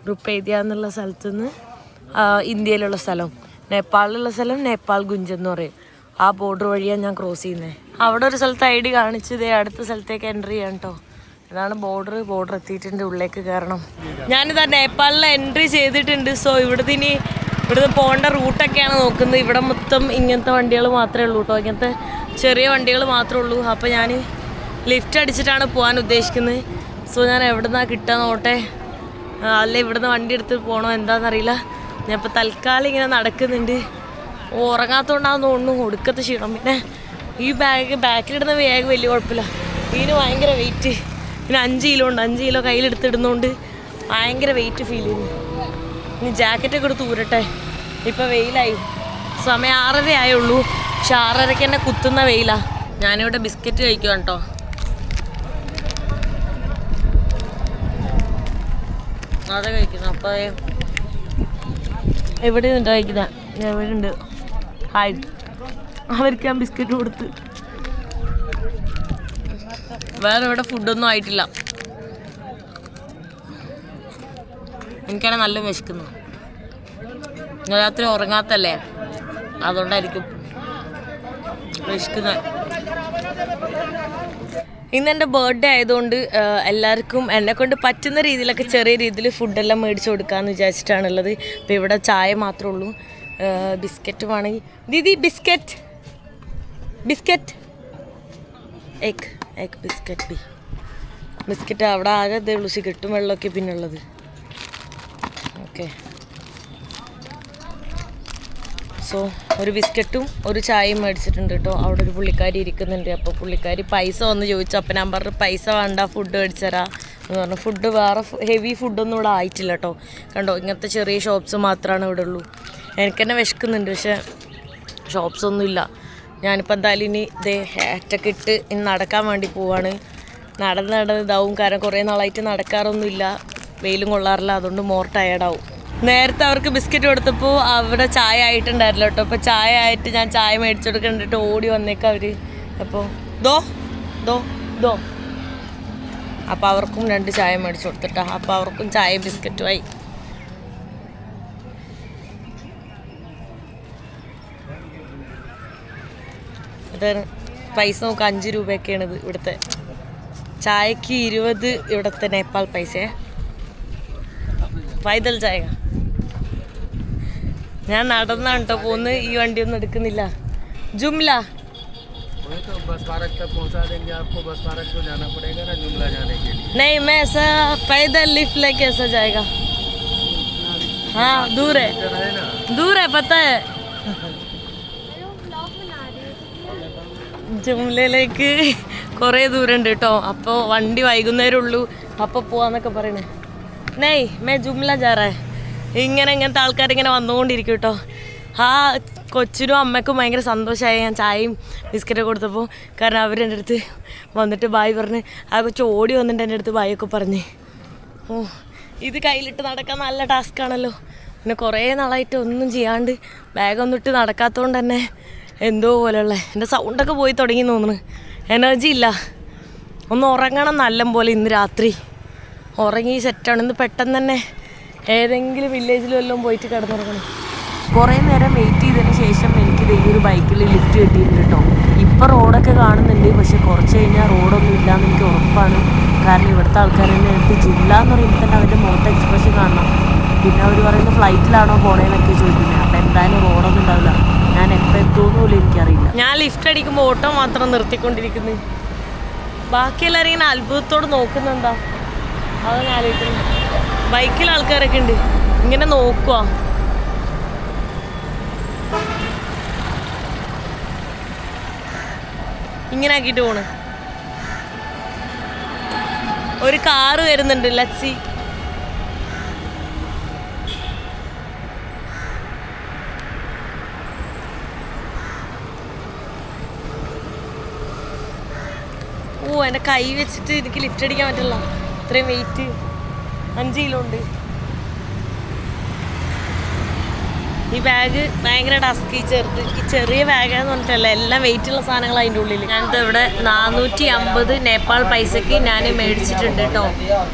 റുപ്പൈദിയ എന്നുള്ള സ്ഥലത്ത് നിന്ന് ഇന്ത്യയിലുള്ള സ്ഥലം, നേപ്പാളിലുള്ള സ്ഥലം നേപ്പാൾ ഗുഞ്ച് എന്ന് പറയും. ആ ബോർഡർ വഴിയാണ് ഞാൻ ക്രോസ് ചെയ്യുന്നത്. അവിടെ ഒരു സ്ഥലത്ത് ID കാണിച്ചത് അടുത്ത സ്ഥലത്തേക്ക് എൻട്രി ചെയ്യാൻ കേട്ടോ. ഇതാണ് ബോർഡർ എത്തിയിട്ടുണ്ട്. ഉള്ളിലേക്ക് കയറണം. ഞാനിതാ നേപ്പാളിൽ എൻട്രി ചെയ്തിട്ടുണ്ട്. സോ ഇവിടുന്ന് പോകേണ്ട റൂട്ടൊക്കെയാണ് നോക്കുന്നത്. ഇവിടെ മൊത്തം ഇങ്ങനത്തെ വണ്ടികൾ മാത്രമേ ഉള്ളൂ കേട്ടോ. ഇങ്ങനത്തെ ചെറിയ വണ്ടികൾ മാത്രമേ ഉള്ളൂ. അപ്പോൾ ഞാൻ ലിഫ്റ്റ് അടിച്ചിട്ടാണ് പോകാൻ ഉദ്ദേശിക്കുന്നത്. സോ ഞാൻ എവിടെ നിന്നാണ് കിട്ടാൻ നോട്ടെ. അല്ല ഇവിടുന്ന് വണ്ടി എടുത്ത് പോകണോ എന്താണെന്നറിയില്ല. ഞാൻ ഇപ്പോൾ തൽക്കാലം ഇങ്ങനെ നടക്കുന്നുണ്ട്. ഉറങ്ങാത്തതുകൊണ്ടാണെന്ന് തോന്നുന്നു ഒടുക്കത്തെ ക്ഷീണം. പിന്നെ ഈ ബാക്കിലിടുന്ന ബാഗ് വലിയ കുഴപ്പമില്ല. ഇതിന് ഭയങ്കര വെയിറ്റ്. പിന്നെ 5 കിലോ ഉണ്ട്. 5 കിലോ കയ്യിലെടുത്തിടുന്നതുകൊണ്ട് ഭയങ്കര വെയിറ്റ് ഫീൽ ചെയ്യുന്നു. ഇനി ജാക്കറ്റൊക്കെ എടുത്ത് ഊരട്ടെ. ഇപ്പം വെയിലായി. സമയം 6:30 ആയുള്ളൂ. പക്ഷെ 6:30 തന്നെ കുത്തുന്ന വെയിലാണ്. ഞാനിവിടെ ബിസ്ക്കറ്റ് കഴിക്കുക കേട്ടോ. അതെ കഴിക്കുന്നു. അപ്പോൾ എവിടെ നിന്നിട്ട് കഴിക്കുന്ന എവിടെ ഉണ്ട്. ഹായ്, അവർക്ക് ഞാൻ ബിസ്ക്കറ്റ് കൊടുത്ത്. വേറെ ഇവിടെ ഫുഡൊന്നും ആയിട്ടില്ല. എനിക്കാണെങ്കിൽ നല്ല വിശക്കുന്നു. രാത്രി ഉറങ്ങാത്തല്ലേ, അതുകൊണ്ടായിരിക്കും വിശക്കുന്നത്. ഇന്ന് എൻ്റെ ബർത്ത്ഡേ ആയതുകൊണ്ട് എല്ലാവർക്കും എന്നെക്കൊണ്ട് പറ്റുന്ന രീതിയിലൊക്കെ ചെറിയ രീതിയിൽ ഫുഡെല്ലാം മേടിച്ച് കൊടുക്കാമെന്ന് വിചാരിച്ചിട്ടാണുള്ളത്. ഇപ്പോൾ ഇവിടെ ചായ മാത്രമേ ഉള്ളൂ. ബിസ്ക്കറ്റ് വേണമെങ്കിൽ ദീദി ബിസ്ക്കറ്റ് എഗ് ബിസ്ക്കറ്റ് അവിടെ ആകെ ഇതേ ഉള്ളൂ. സിഗരറ്റും വെള്ളമൊക്കെ പിന്നെ ഉള്ളത്. ഓക്കെ, സോ ഒരു ബിസ്ക്കറ്റും ഒരു ചായയും മേടിച്ചിട്ടുണ്ട് കേട്ടോ. അവിടെ ഒരു പുള്ളിക്കാരി ഇരിക്കുന്നുണ്ട്. അപ്പോൾ പുള്ളിക്കാരി പൈസ വന്ന് ചോദിച്ചു. അപ്പം ഞാൻ പറഞ്ഞു പൈസ വേണ്ട, ഫുഡ് മേടിച്ചരാ എന്ന് പറഞ്ഞു. ഫുഡ് വേറെ ഹെവി ഫുഡൊന്നും ഇവിടെ ആയിട്ടില്ല കേട്ടോ. കണ്ടോ, ഇങ്ങനത്തെ ചെറിയ ഷോപ്സ് മാത്രമാണ് ഇവിടെ ഉള്ളൂ. എനിക്ക് തന്നെ വിശക്കുന്നുണ്ട്, പക്ഷേ ഷോപ്സ് ഒന്നുമില്ല. ഞാനിപ്പോൾ എന്തായാലും ഇനി ഇതേ ഹാറ്റൊക്കെ ഇട്ട് ഇനി നടക്കാൻ വേണ്ടി പോവാണ്. നടന്ന് ഇതാവും, കാരണം കുറേ നാളായിട്ട് നടക്കാറൊന്നുമില്ല, വെയിലും കൊള്ളാറില്ല, അതുകൊണ്ട് മോർ ടയേർഡാവും. നേരത്തെ അവർക്ക് ബിസ്ക്കറ്റ് കൊടുത്തപ്പോൾ അവിടെ ചായ ആയിട്ടുണ്ടായിരുന്നല്ലോ കേട്ടോ. അപ്പോൾ ചായ ആയിട്ട് ഞാൻ ചായ മേടിച്ചു കൊടുക്കണ്ടിട്ട് ഓടി വന്നേക്കാം അവർ. അപ്പോൾ ദോ അപ്പോൾ അവർക്കും 2 ചായ മേടിച്ചു കൊടുത്തിട്ടാ. അപ്പോൾ അവർക്കും ചായ ബിസ്ക്കറ്റുമായി. അതാണ് പൈസ നോക്കുക, 5 രൂപയൊക്കെയാണ് ഇത് ഇവിടുത്തെ ചായക്ക്. 20 ഇവിടുത്തെ നേപ്പാൾ പൈസയെ. പൈതൽ ചായ. ഞാൻ നടന്നാണ് കേട്ടോ പോകുന്നത്, ഈ വണ്ടിയൊന്നും എടുക്കുന്നില്ല. ജുംല नहीं मैं ऐसा पैदल लिफ्ट लेके ऐसा जाएगा. हाँ दूर है पता है. ജുംലയിലേക്ക് കുറേ ദൂരമുണ്ട് കേട്ടോ. അപ്പോൾ വണ്ടി വൈകുന്നേരം ഉള്ളൂ, അപ്പോൾ പോവാന്നൊക്കെ പറയണേ. നെയ് മേ ജുംല ജാറേ. ഇങ്ങനത്തെ ആൾക്കാരിങ്ങനെ വന്നുകൊണ്ടിരിക്കും കേട്ടോ. ആ കൊച്ചിനും അമ്മയ്ക്കും ഭയങ്കര സന്തോഷമായി ഞാൻ ചായയും ബിസ്ക്കറ്റൊക്കെ കൊടുത്തപ്പോൾ. കാരണം അവരെൻ്റെ അടുത്ത് വന്നിട്ട് ബായ് പറഞ്ഞ്, ആ കൊച്ചു ഓടി വന്നിട്ട് എൻ്റെ അടുത്ത് ബായൊക്കെ പറഞ്ഞ്. ഓ, ഇത് കയ്യിലിട്ട് നടക്കാൻ നല്ല ടാസ്ക്കാണല്ലോ. പിന്നെ കുറേ നാളായിട്ട് ഒന്നും ചെയ്യാണ്ട് ബാഗൊന്നും ഇട്ട് നടക്കാത്തതുകൊണ്ട് തന്നെ എന്തോ പോലെയുള്ള എൻ്റെ സൗണ്ടൊക്കെ പോയി തുടങ്ങി തോന്നുന്നു. എനർജി ഇല്ല. ഒന്ന് ഉറങ്ങണം നല്ല പോലെ. ഇന്ന് രാത്രി ഉറങ്ങി സെറ്റാണ്. ഇന്ന് പെട്ടെന്ന് തന്നെ ഏതെങ്കിലും വില്ലേജിലും എല്ലാം പോയിട്ട് കിടന്നുറങ്ങണം. കുറേ നേരം വെയിറ്റ് ചെയ്തതിന് ശേഷം എനിക്ക് ഈ ഒരു ബൈക്കിൽ ലിഫ്റ്റ് കിട്ടിയിട്ടുണ്ട് കേട്ടോ. ഇപ്പോൾ റോഡൊക്കെ കാണുന്നുണ്ട്, പക്ഷെ കുറച്ച് കഴിഞ്ഞാൽ റോഡൊന്നും ഇല്ലയെന്ന് എനിക്ക് ഉറപ്പാണ്. കാരണം ഇവിടുത്തെ ആൾക്കാരെന്നെ എടുത്ത് ജുംല എന്ന് പറയുമ്പോൾ തന്നെ അവരുടെ മുഖത്തെ എക്സ്പ്രഷൻ കാണണം. പിന്നെ അവർ പറയുന്നത് ഫ്ലൈറ്റിലാണോ പോണേന്നൊക്കെ ചോദിക്കുന്നത്. അപ്പം എന്തായാലും റോഡൊന്നും ഉണ്ടാവില്ല. ഞാൻ എപ്പോൾ എത്തുമെന്ന് പോലും എനിക്കറിയില്ല. ഞാൻ ലിഫ്റ്റ് അടിക്കുമ്പോൾ ഓട്ടോ മാത്രം നിർത്തിക്കൊണ്ടിരിക്കുന്നു. ബാക്കി എല്ലാവരും ഇങ്ങനെ അത്ഭുതത്തോട് നോക്കുന്നെന്താ, അതാണ് ആലോചിക്കുന്നത്. ബൈക്കിൽ ആൾക്കാരൊക്കെ ഉണ്ട്, ഇങ്ങനെ നോക്കുക. ഇങ്ങനെ ആക്കിയിട്ട് പോണ്. ഒരു കാറ് വരുന്നുണ്ട്, ലച്ചി. ഓ, എൻ്റെ കൈ വെച്ചിട്ട് എനിക്ക് ലിഫ്റ്റ് അടിക്കാൻ പറ്റില്ല, ഇത്രയും വെയിറ്റ്. 5 കിലോ ഉണ്ട്. ഈ ബാഗ് ഭയങ്കര ടസ്കി. ഈ ചെറിയ ബാഗാന്ന് പറഞ്ഞിട്ടല്ല, എല്ലാം വെയിറ്റുള്ള സാധനങ്ങൾ അതിൻ്റെ ഉള്ളിൽ. ഞാനിത് ഇവിടെ 450 നേപ്പാൾ പൈസക്ക് ഞാൻ മേടിച്ചിട്ടുണ്ട് കേട്ടോ.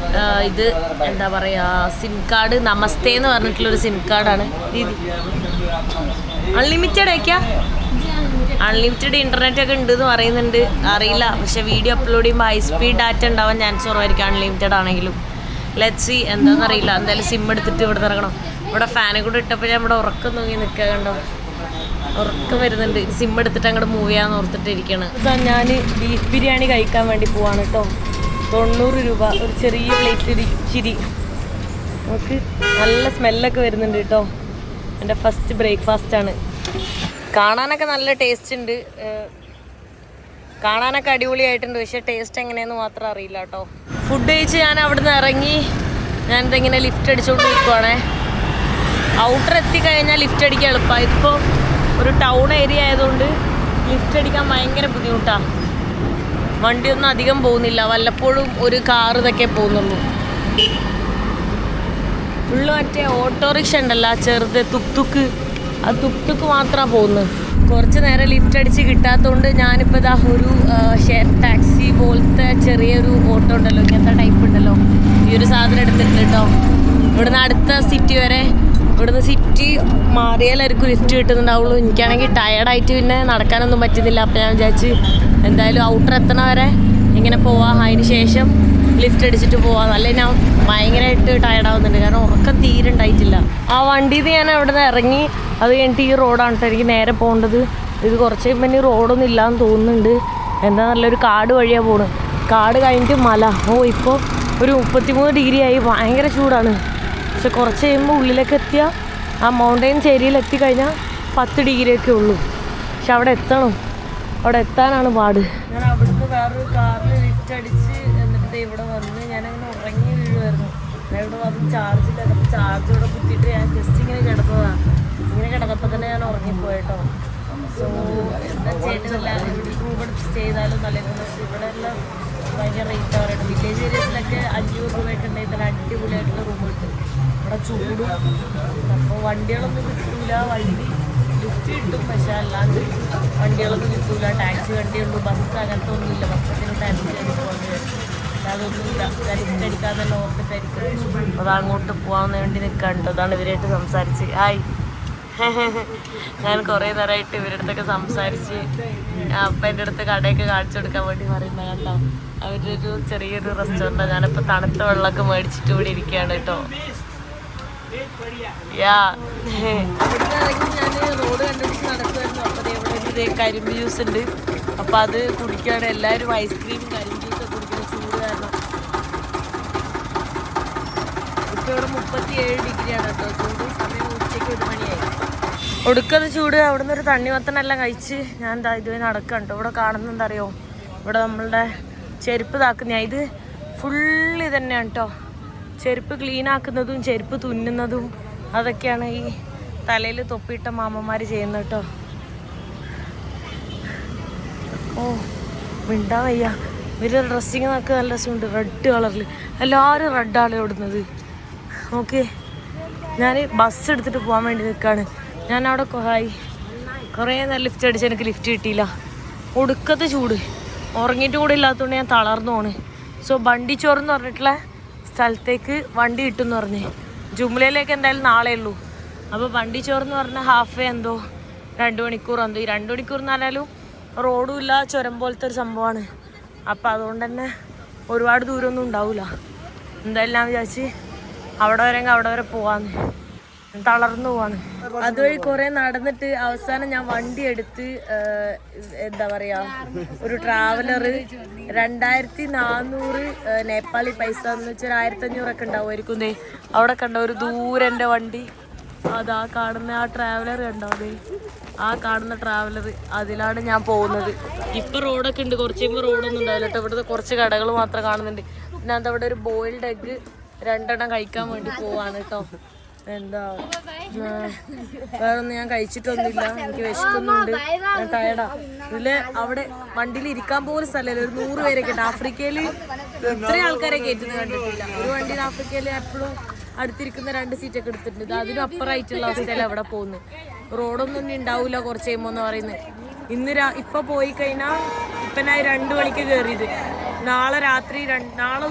ഇത് എന്താ പറയുക, സിം കാർഡ്, നമസ്തേ എന്ന് പറഞ്ഞിട്ടുള്ളൊരു സിം കാർഡാണ്. ദീദി അൺലിമിറ്റഡ് ആക്കിയാ? അൺലിമിറ്റഡ് ഇൻ്റർനെറ്റ് ഒക്കെ ഉണ്ടെന്ന് പറയുന്നുണ്ട്, അറിയില്ല. പക്ഷേ വീഡിയോ അപ്ലോഡ് ചെയ്യുമ്പോൾ ഹൈ സ്പീഡ് ഡാറ്റ ഉണ്ടാവാൻ ചാൻസ് കുറവായിരിക്കും അൺലിമിറ്റഡ് ആണെങ്കിലും. ലെറ്റ്സ് സീ, എന്താണെന്നറിയില്ല. എന്തായാലും സിം എടുത്തിട്ട് ഇവിടെ ഇറങ്ങണം. ഇവിടെ ഫാനും കൂടെ ഇട്ടപ്പോൾ ഞാൻ ഇവിടെ ഉറക്കം നോക്കി നിൽക്കുക. കണ്ടോ, ഉറക്കം വരുന്നുണ്ട്. സിം എടുത്തിട്ട് അങ്ങോട്ട് മൂവ് ചെയ്യാന്ന് ഓർത്തിട്ടിരിക്കുകയാണ്. ഇതാ ഞാൻ ബീഫ് ബിരിയാണി കഴിക്കാൻ വേണ്ടി പോവാണ് കേട്ടോ. 90 രൂപ ഒരു ചെറിയ പ്ലേറ്റിൽ ഇച്ചിരി. നമുക്ക് നല്ല സ്മെല്ലൊക്കെ വരുന്നുണ്ട് കേട്ടോ. എൻ്റെ ഫസ്റ്റ് ബ്രേക്ക്ഫാസ്റ്റാണ്. കാണാനൊക്കെ നല്ല ടേസ്റ്റ് ഉണ്ട്, കാണാനൊക്കെ അടിപൊളിയായിട്ടുണ്ട്. പക്ഷേ ടേസ്റ്റ് എങ്ങനെയെന്ന് മാത്രം അറിയില്ല കേട്ടോ. ഫുഡ് കഴിച്ച് ഞാൻ അവിടെ നിന്ന് ഇറങ്ങി ഞാനിതിങ്ങനെ ലിഫ്റ്റ് അടിച്ചുകൊണ്ട് നിൽക്കുവാണേ. ഔട്ടർ എത്തിക്കഴിഞ്ഞാൽ ലിഫ്റ്റ് അടിക്കാൻ എളുപ്പമാണ്. ഇതിപ്പോൾ ഒരു ടൗൺ ഏരിയ ആയതുകൊണ്ട് ലിഫ്റ്റ് അടിക്കാൻ ഭയങ്കര ബുദ്ധിമുട്ടാണ്. വണ്ടിയൊന്നും അധികം പോകുന്നില്ല, വല്ലപ്പോഴും ഒരു കാർ ഇതൊക്കെ പോകുന്നുള്ളൂ. ഫുള്ള് മറ്റേ ഓട്ടോറിക്ഷ ഉണ്ടല്ലോ, ചെറുത് തുക്തുക്ക്, ആ തുക്തുക്ക് മാത്രമാണ് പോകുന്നത്. കുറച്ച് നേരം ലിഫ്റ്റ് അടിച്ച് കിട്ടാത്തതുകൊണ്ട് ഞാനിപ്പോൾ ഇതാ ഒരു ഷെയർ ടാക്സി പോലത്തെ ചെറിയൊരു ഓട്ടോ ഉണ്ടല്ലോ, ഇങ്ങനത്തെ ടൈപ്പ് ഉണ്ടല്ലോ, ഈ ഒരു സാധനം എടുത്തിട്ടുണ്ട് കേട്ടോ. ഇവിടുന്ന് അടുത്ത സിറ്റി വരെ ഇവിടുന്ന് സിറ്റി മാറിയാലായിരിക്കും ലിഫ്റ്റ് കിട്ടുന്നുണ്ടാവുള്ളൂ. എനിക്കാണെങ്കിൽ ടയർഡായിട്ട് പിന്നെ നടക്കാനൊന്നും പറ്റുന്നില്ല. അപ്പോൾ ഞാൻ വിചാരിച്ച് എന്തായാലും ഔട്ടർ എത്തണ വരെ ഇങ്ങനെ പോവാം, അതിന് ശേഷം ലിഫ്റ്റ് അടിച്ചിട്ട് പോവാം. നല്ല ഞാൻ ഭയങ്കരമായിട്ട് ടയർഡാവുന്നുണ്ട്, കാരണം ഉറക്കം തീരെ ഉണ്ടായിട്ടില്ല. ആ വണ്ടിയിൽ നിന്ന് ഞാൻ അവിടെ നിന്ന് ഇറങ്ങി. അത് കഴിഞ്ഞിട്ട് ഈ റോഡാണ് കേട്ടോ എനിക്ക് നേരെ പോകേണ്ടത്. ഇത് കുറച്ച് കഴിയുമ്പോൾ ഇനി റോഡൊന്നും ഇല്ലയെന്ന് തോന്നുന്നുണ്ട്. എന്താ നല്ലൊരു കാട് വഴിയാണ് പോകുന്നത്. കാട് കഴിഞ്ഞിട്ട് മല. ഇപ്പോൾ ഒരു 33 ഡിഗ്രി ആയി, ഭയങ്കര ചൂടാണ്. പക്ഷെ കുറച്ച് കഴിയുമ്പോൾ ഉള്ളിലേക്ക് എത്തിയാൽ ആ മൗണ്ടൈൻസ് ഏരിയയിൽ എത്തിക്കഴിഞ്ഞാൽ 10 ഡിഗ്രിയൊക്കെ ഉള്ളൂ. പക്ഷെ അവിടെ എത്തണം, അവിടെ എത്താനാണ് പാട്. ഞാൻ അവിടുന്ന് വേറൊരു കാറിൽ ലിഫ്റ്റ് അടിച്ച് എന്നിട്ട് ഇവിടെ വന്ന് ഞാനങ്ങനെ ഉറങ്ങി വീഴുമായിരുന്നു. ഞാൻ ഇവിടെ വന്ന് ചാർജില്ല, ചാർജ് ഇവിടെ കുത്തിയിട്ട് ഞാൻ ജസ്റ്റ് ഇങ്ങനെ കിടന്നതാണ്. ഇങ്ങനെ കിടന്നപ്പോൾ തന്നെ ഞാൻ ഉറങ്ങിപ്പോയിട്ടോ. സോ എന്താ ചെയ്തിട്ടില്ല, ഇവിടെ റൂം എടുത്ത് സ്റ്റേ ചെയ്താലും നല്ലതായിരുന്നു. പക്ഷേ ഇവിടെ എല്ലാം ഭയങ്കര റേറ്റ് ആവാറുണ്ട്. വില്ലേജ് ഏരിയസിലൊക്കെ 500 രൂപയൊക്കെ ഉണ്ടെങ്കിൽ തന്നെ അടിപൊളിയായിട്ടുള്ള റൂം കിട്ടും. ഇവിടെ ചൂടും, അപ്പോൾ വണ്ടികളൊന്നും കിട്ടില്ല. വണ്ടി ലിഫ്റ്റ് കിട്ടും, പക്ഷെ അല്ലാണ്ട് വണ്ടികളൊന്നും കിട്ടില്ല. ടാക്സി വണ്ടിയുള്ളൂ, ബസ് അങ്ങനത്തെ ഒന്നുമില്ല. ബസ്സൊക്കെ ടാക്സി അടിക്കുവാണ്, അതൊന്നുമില്ല. ലിഫ്റ്റ് അടിക്കാൻ തന്നെ ഓർത്തിട്ടായിരിക്കും. അത് അങ്ങോട്ട് പോകാൻ വേണ്ടി നിൽക്കാണ്ട്. അതാണ് ഇവരായിട്ട് സംസാരിച്ച്. ഹായ്, ഞാൻ കുറേ നേരമായിട്ട് ഇവരുടെ അടുത്തൊക്കെ സംസാരിച്ച് അപ്പം എൻ്റെ അടുത്ത് കടയൊക്കെ കാണിച്ചു കൊടുക്കാൻ വേണ്ടി പറയുന്നത് കേട്ടോ. അവരുടെ ഒരു ചെറിയൊരു റെസ്റ്റോറൻറ്റാണ്. ഞാനിപ്പോൾ തണുത്ത വെള്ളമൊക്കെ മേടിച്ചിട്ട് ഇവിടെ ഇരിക്കുകയാണ് കേട്ടോ. ഞാൻ റോഡ് കണ്ടുപിടിച്ച് നടക്കുമായിരുന്നു. അപ്പോൾ ഇവിടെ കരിമ്പ് ജ്യൂസ് ഉണ്ട്, അപ്പോൾ അത് കുടിക്കുകയാണ്. എല്ലാവരും ഐസ്ക്രീമും കരിമ്പ് ജ്യൂസൊക്കെ കുടിക്കുന്ന ചൂട് കാരണം. ഇപ്പോൾ ഇവിടെ 37 ഡിഗ്രിയാണ് കേട്ടോ ചൂട്. സമയം ഉച്ചയ്ക്ക് 1 മണിയായി. ഒടുക്കത് ചൂട്. അവിടെ നിന്ന് ഒരു തണ്ണിമത്തനെല്ലാം കഴിച്ച് ഞാൻ എന്താ ഇതുവരെ നടക്കാം കേട്ടോ. ഇവിടെ കാണുന്നത് അറിയോ, ഇവിടെ നമ്മളുടെ ചെരുപ്പ് താക്കുന്ന ഇത് ഫുള്ള് തന്നെയാണ് കേട്ടോ. ചെരുപ്പ് ക്ലീൻ ആക്കുന്നതും ചെരുപ്പ് തുന്നുന്നതും അതൊക്കെയാണ് ഈ തലയിൽ തൊപ്പിയിട്ട മാമന്മാർ ചെയ്യുന്നത് കേട്ടോ. ഓ മിണ്ടാ വയ്യ. ഇവരുടെ ഡ്രസ്സിങ് നോക്കുക നല്ല രസമുണ്ട്. റെഡ് കളറിൽ എല്ലാവരും റെഡാണ് ഇടുന്നത്. ഓക്കെ, ഞാൻ ബസ് എടുത്തിട്ട് പോകാൻ വേണ്ടി നിൽക്കുകയാണ്. ഞാൻ അവിടെ കുറേ നേരം ലിഫ്റ്റ് അടിച്ച് എനിക്ക് ലിഫ്റ്റ് കിട്ടിയില്ല. ഒടുക്കത്തെ ചൂട്. ഉറങ്ങിയിട്ട് കൂടെ ഇല്ലാത്തതുകൊണ്ട് ഞാൻ തളർന്നു പോണ്. സോ ബണ്ടിച്ചോറെന്ന് പറഞ്ഞിട്ടുള്ള സ്ഥലത്തേക്ക് വണ്ടി കിട്ടുമെന്ന് പറഞ്ഞ്. ജുംലയിലേക്ക് എന്തായാലും നാളെ ഉള്ളൂ. അപ്പോൾ ബണ്ടിച്ചോറെന്ന് പറഞ്ഞാൽ ഹാഫ് എന്തോ 2 മണിക്കൂർ എന്തോ. ഈ 2 മണിക്കൂർ എന്ന് പറഞ്ഞാലും റോഡും ഇല്ല, ചുരം പോലത്തെ ഒരു സംഭവമാണ്. അപ്പോൾ അതുകൊണ്ട് തന്നെ ഒരുപാട് ദൂരമൊന്നും ഉണ്ടാവില്ല. എന്തായാലും ഞാൻ വിചാരിച്ച് അവിടെ വരെ പോവാന്ന്. തളർന്നു പോവാണ്. അതുവഴി കുറെ നടന്നിട്ട് അവസാനം ഞാൻ വണ്ടി എടുത്ത് എന്താ പറയാ, ഒരു ട്രാവലർ 2400 നേപ്പാളി പൈസ എന്ന് വെച്ചാൽ 1500 ഒക്കെ ഉണ്ടാവുമായിരിക്കും. അവിടെ കണ്ട ഒരു ദൂരൻ്റെ വണ്ടി, അതാ കാണുന്ന ആ ട്രാവലർ കണ്ടാവേ, ആ കാണുന്ന ട്രാവലർ, അതിലാണ് ഞാൻ പോകുന്നത്. ഇപ്പം റോഡൊക്കെ ഉണ്ട്, കുറച്ച് കഴിയുമ്പോൾ റോഡൊന്നും ഉണ്ടാവില്ല കേട്ടോ. ഇവിടുത്തെ കുറച്ച് കടകൾ മാത്രം കാണുന്നുണ്ട്. പിന്നെ അതവിടെ ഒരു ബോയിൽഡ് എഗ്ഗ് 2 എണ്ണം കഴിക്കാൻ വേണ്ടി പോവാണ് കേട്ടോ. എന്താ വേറൊന്നും ഞാൻ കഴിച്ചിട്ടൊന്നുമില്ല, എനിക്ക് വിശക്കുന്നുണ്ട്, ഞാൻ ടയർഡാ. ഇതില് അവിടെ വണ്ടിയിൽ ഇരിക്കാൻ പോലും സ്ഥലമില്ല. ഒരു 100 പേരൊക്കെ ഉണ്ട്. ആഫ്രിക്കയിൽ ഇത്രയും ആൾക്കാരെ കയറ്റുന്നത് കണ്ടിട്ടില്ല. ഒരു വണ്ടിയിൽ ആഫ്രിക്കയിൽ എപ്പോഴും അടുത്തിരിക്കുന്ന 2 സീറ്റൊക്കെ എടുത്തിട്ടുണ്ട്. അതിനും അപ്പുറമായിട്ടുള്ള അവസ്ഥയിൽ അവിടെ പോകുന്നത്. റോഡൊന്നും ഇനി ഉണ്ടാവില്ല കുറച്ച് കഴിയുമ്പോൾ എന്ന് പറയുന്നത്. ഇപ്പൊ പോയി കഴിഞ്ഞാൽ ഇപ്പം ഞാൻ 2 മണിക്ക് കയറിയത്, നാളെ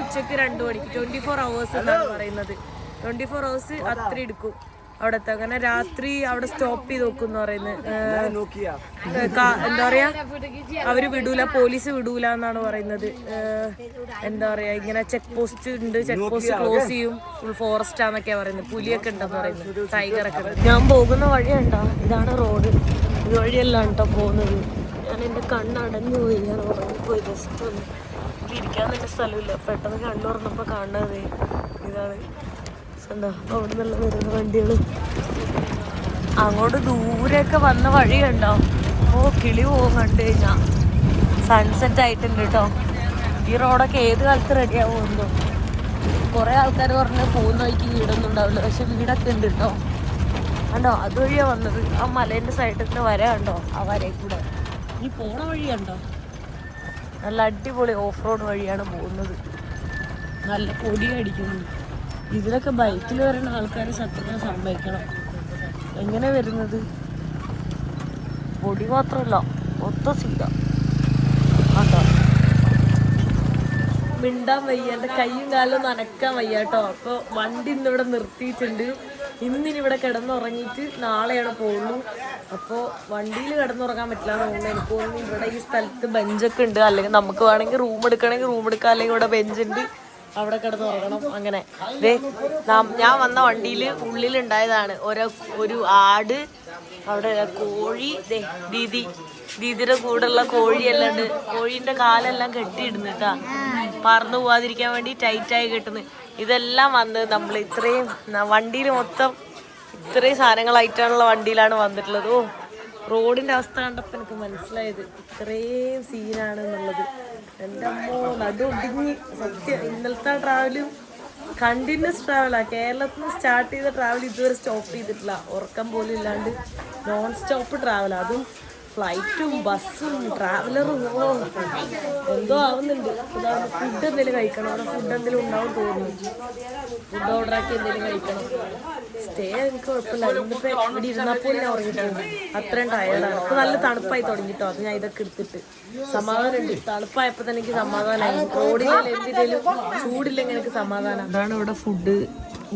ഉച്ചക്ക് 2 മണിക്ക് 24 hours എന്നാണ് പറയുന്നത്. 24 hours അത്ര എടുക്കും അവിടെ എത്താൻ. അങ്ങനെ രാത്രി അവിടെ സ്റ്റോപ്പ് ചെയ്ത് നോക്കും എന്ന് പറയുന്നത്. എന്താ പറയാ, അവര് വിടൂല, പോലീസ് വിടൂല എന്നാണ് പറയുന്നത്. എന്താ പറയാ, ഇങ്ങനെ ചെക്ക് പോസ്റ്റ് ഉണ്ട്, ചെക്ക് പോസ്റ്റ് ക്ലോസ് ചെയ്യും, ഫുൾ ഫോറസ്റ്റ് ആന്നൊക്കെയാ പറയുന്നത്. പുലിയൊക്കെ ഉണ്ടെന്ന് പറയുന്നത്, ടൈഗറൊക്കെ ഉണ്ട്. ഞാൻ പോകുന്ന വഴിയുണ്ടോ, ഇതാണ് റോഡ്. ഇതുവഴിയല്ല കേട്ടോ പോകുന്നത്. ഞാൻ എൻ്റെ കണ്ണടഞ്ഞു പോയി, ഞാൻ ഉറങ്ങിപ്പോയി. ജസ്റ്റ് ഒന്ന് ഇരിക്കാൻ തന്നെ സ്ഥലമില്ല. പെട്ടെന്ന് കണ്ണു തുറന്നപ്പോൾ കാണുന്നത് ഇതാണ്. എന്താ അവിടെ നിന്നുള്ള വരുന്ന വണ്ടികൾ. അങ്ങോട്ട് ദൂരെയൊക്കെ വന്ന വഴി കണ്ടോ. കിളി പോകും കണ്ടു കഴിഞ്ഞാൽ. സൺസെറ്റ് ആയിട്ടുണ്ട് കേട്ടോ. ഈ റോഡൊക്കെ ഏത് കാലത്ത് റെഡിയാവുമെന്നോ. കുറേ ആൾക്കാർ പറഞ്ഞ് പോകുന്ന വഴിക്ക് വീടൊന്നും ഉണ്ടാവില്ല, പക്ഷെ വീടൊക്കെ ഉണ്ട് കേട്ടോ. കണ്ടോ അതുവഴിയാണ് വന്നത്. ആ മലേൻ്റെ സൈഡിൽ വര കണ്ടോ, ആ വരയിൽ കൂടെ. ഈ പോണ വഴി കണ്ടോ, നല്ല അടിപൊളി ഓഫ് റോഡ് വഴിയാണ് പോകുന്നത്. നല്ല പൊടി അടിക്കുന്നു. ഇതിലൊക്കെ ബൈക്കിൽ വരുന്ന ആൾക്കാർ സത്യം സമ്മതിക്കണം. എങ്ങനെ വരുന്നത്, പൊടി മാത്രമല്ല ഒത്ത സീറ്റ. കേട്ടോ മിണ്ടാൻ വയ്യ, എൻ്റെ കൈയും കാലും നനക്കാൻ വയ്യ കേട്ടോ. അപ്പോൾ വണ്ടി ഇന്നിവിടെ നിർത്തിയിട്ടുണ്ട്. ഇന്നിനി ഇവിടെ കിടന്നുറങ്ങിയിട്ട് നാളെയാണ് പോകുള്ളൂ. അപ്പോൾ വണ്ടിയിൽ കിടന്നുറങ്ങാൻ പറ്റില്ല എന്ന് തോന്നുന്നു. എനിക്ക് തോന്നുന്നു ഇവിടെ ഈ സ്ഥലത്ത് ബെഞ്ചൊക്കെ ഉണ്ട്, അല്ലെങ്കിൽ നമുക്ക് വേണമെങ്കിൽ റൂം എടുക്കണമെങ്കിൽ റൂം എടുക്കാം, അല്ലെങ്കിൽ ഇവിടെ ബെഞ്ചുണ്ട്, അവിടെ കിടന്നുറങ്ങണം. അങ്ങനെ ഞാൻ വന്ന വണ്ടിയിൽ ഉള്ളിലുണ്ടായതാണ് ഒരു ആട്, അവിടെ കോഴി, ദീദിയുടെ കൂടെയുള്ള കോഴിയെല്ലാം ഉണ്ട്. കോഴീൻ്റെ കാലെല്ലാം കെട്ടിയിടുന്നിട്ടാ, പറന്നു പോവാതിരിക്കാൻ വേണ്ടി ടൈറ്റായി കെട്ടുന്നു. ഇതെല്ലാം വന്ന് നമ്മൾ ഇത്രയും വണ്ടിയിൽ മൊത്തം ഇത്രയും സാധനങ്ങളായിട്ടാണുള്ള വണ്ടിയിലാണ് വന്നിട്ടുള്ളത്. ഓ, റോഡിൻ്റെ അവസ്ഥ കണ്ടപ്പോൾ എനിക്ക് മനസ്സിലായത് ഇത്രയും സീനാണ് എന്നുള്ളത്. എൻ്റെ അമ്മോ, നടുഒടിഞ്ഞ് സത്യം. ഇന്നലത്തെ ട്രാവലും കണ്ടിന്യൂസ് ട്രാവലാണ്. കേരളത്തിൽ നിന്ന് സ്റ്റാർട്ട് ചെയ്ത ട്രാവൽ ഇതുവരെ സ്റ്റോപ്പ് ചെയ്തിട്ടില്ല, ഉറക്കം പോലും ഇല്ലാണ്ട് നോൺ സ്റ്റോപ്പ് ട്രാവലാണ്. അതും ഫ്ലൈറ്റും ബസ്സും ട്രാവലറും എന്തോ ആവുന്നുണ്ട്. ഫുഡ് എന്തെങ്കിലും കഴിക്കണം, അവിടെ ഫുഡ് എന്തെങ്കിലും ഉണ്ടാവും തോന്നുന്നു. ഫുഡ് ഓർഡറാക്കി എന്തെങ്കിലും കഴിക്കണം. സ്റ്റേ എനിക്ക് കുഴപ്പമില്ല. ഇന്നിപ്പോൾ ഇവിടെ ഇരുന്നപ്പോൾ ഞാൻ ഉറങ്ങിയിട്ടുണ്ട്, അത്രയും ടയേർഡാണ്. ഇപ്പോൾ നല്ല തണുപ്പായി തുടങ്ങിട്ടോ, അത് ഞാൻ ഇതൊക്കെ എടുത്തിട്ട് സമാധാനമുണ്ട്. തണുപ്പായപ്പോൾ തന്നെ എനിക്ക് സമാധാനമായി. റോഡിൽ എന്തിനേലും ചൂടില്ലെങ്കിൽ എനിക്ക് സമാധാനം. അതാണ് ഇവിടെ ഫുഡ്.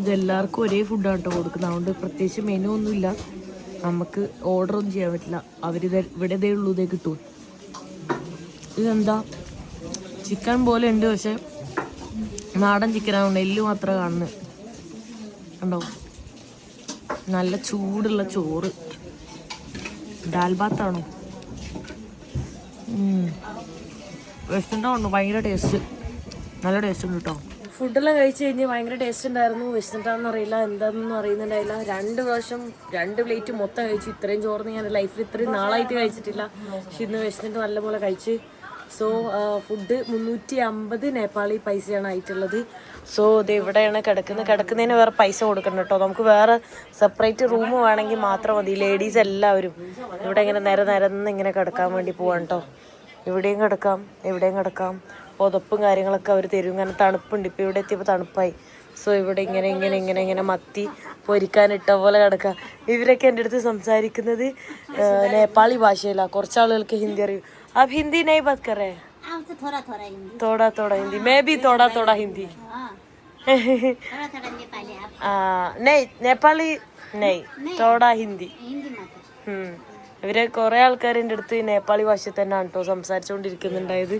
ഇതെല്ലാവർക്കും ഒരേ ഫുഡാണ് കേട്ടോ കൊടുക്കുന്നത്, അതുകൊണ്ട് പ്രത്യേകിച്ച് മെനു ഒന്നുമില്ല. നമുക്ക് ഓർഡറൊന്നും ചെയ്യാൻ പറ്റില്ല, ഇവിടെ ഇതേ ഉള്ളൂ, ഇതേ കിട്ടും. ഇതെന്താ ചിക്കൻ പോലെ ഉണ്ട്, പക്ഷെ നാടൻ ചിക്കനാണ്, എല്ല് മാത്രമേ കാണുന്നത്. ഉണ്ടോ, നല്ല ചൂടുള്ള ചോറ്. ദാൽ ബാത്താണോ? വിശന്നിട്ടുണ്ടോ? ഭയങ്കര ടേസ്റ്റ്, നല്ല ടേസ്റ്റ് ഉണ്ട് കേട്ടോ. ഫുഡെല്ലാം കഴിച്ച് കഴിഞ്ഞ് ഭയങ്കര ടേസ്റ്റ് ഉണ്ടായിരുന്നു. വിശന്നിട്ടാണെന്ന് അറിയില്ല, എന്താണെന്നൊന്നും അറിയുന്നുണ്ടായില്ല. 2 പ്രാവശ്യം 2 പ്ലേറ്റ് മൊത്തം കഴിച്ചു. ഇത്രയും ചോറിന് ഞാൻ ലൈഫിൽ ഇത്രയും നാളായിട്ട് കഴിച്ചിട്ടില്ല, പക്ഷെ ഇന്ന് വിശന്നിട്ട് നല്ലപോലെ കഴിച്ച്. സോ ഫുഡ് 350 നേപ്പാളി പൈസയാണ് ആയിട്ടുള്ളത്. സോ ഇത് ഇവിടെയാണ് കിടക്കുന്നതിന് വേറെ പൈസ കൊടുക്കണം കേട്ടോ. നമുക്ക് വേറെ സെപ്പറേറ്റ് റൂം വേണമെങ്കിൽ മാത്രം മതി. ലേഡീസ് എല്ലാവരും ഇവിടെ ഇങ്ങനെ നിരന്ന് ഇങ്ങനെ കിടക്കാൻ വേണ്ടി പോവാണ് കേട്ടോ. ഇവിടെയും കിടക്കാം, എവിടെയും കിടക്കാം. പുതപ്പും കാര്യങ്ങളൊക്കെ അവർ തരും. ഇങ്ങനെ തണുപ്പുണ്ട്, ഇപ്പോൾ ഇവിടെ എത്തിയപ്പോൾ തണുപ്പായി. സോ ഇവിടെ ഇങ്ങനെ മത്തി പൊരിക്കാനിട്ട പോലെ കിടക്കാം. ഇവരൊക്കെ എൻ്റെ അടുത്ത് സംസാരിക്കുന്നത് നേപ്പാളി ഭാഷയിലാണ്. കുറച്ച് ആളുകൾക്ക് ഹിന്ദി അറിയും. आप हिंदी नहीं बात कर रहे हैं? थोड़ा हिंदी, मैं भी थोड़ा हिंदी. नहीं नेपाली नहीं, थोड़ा हिंदी. ഇവരെ കുറേ ആൾക്കാരെൻ്റെ അടുത്ത് നേപ്പാളി ഭാഷയിൽ തന്നെയാണ് കേട്ടോ സംസാരിച്ചുകൊണ്ടിരിക്കുന്നുണ്ടായത്.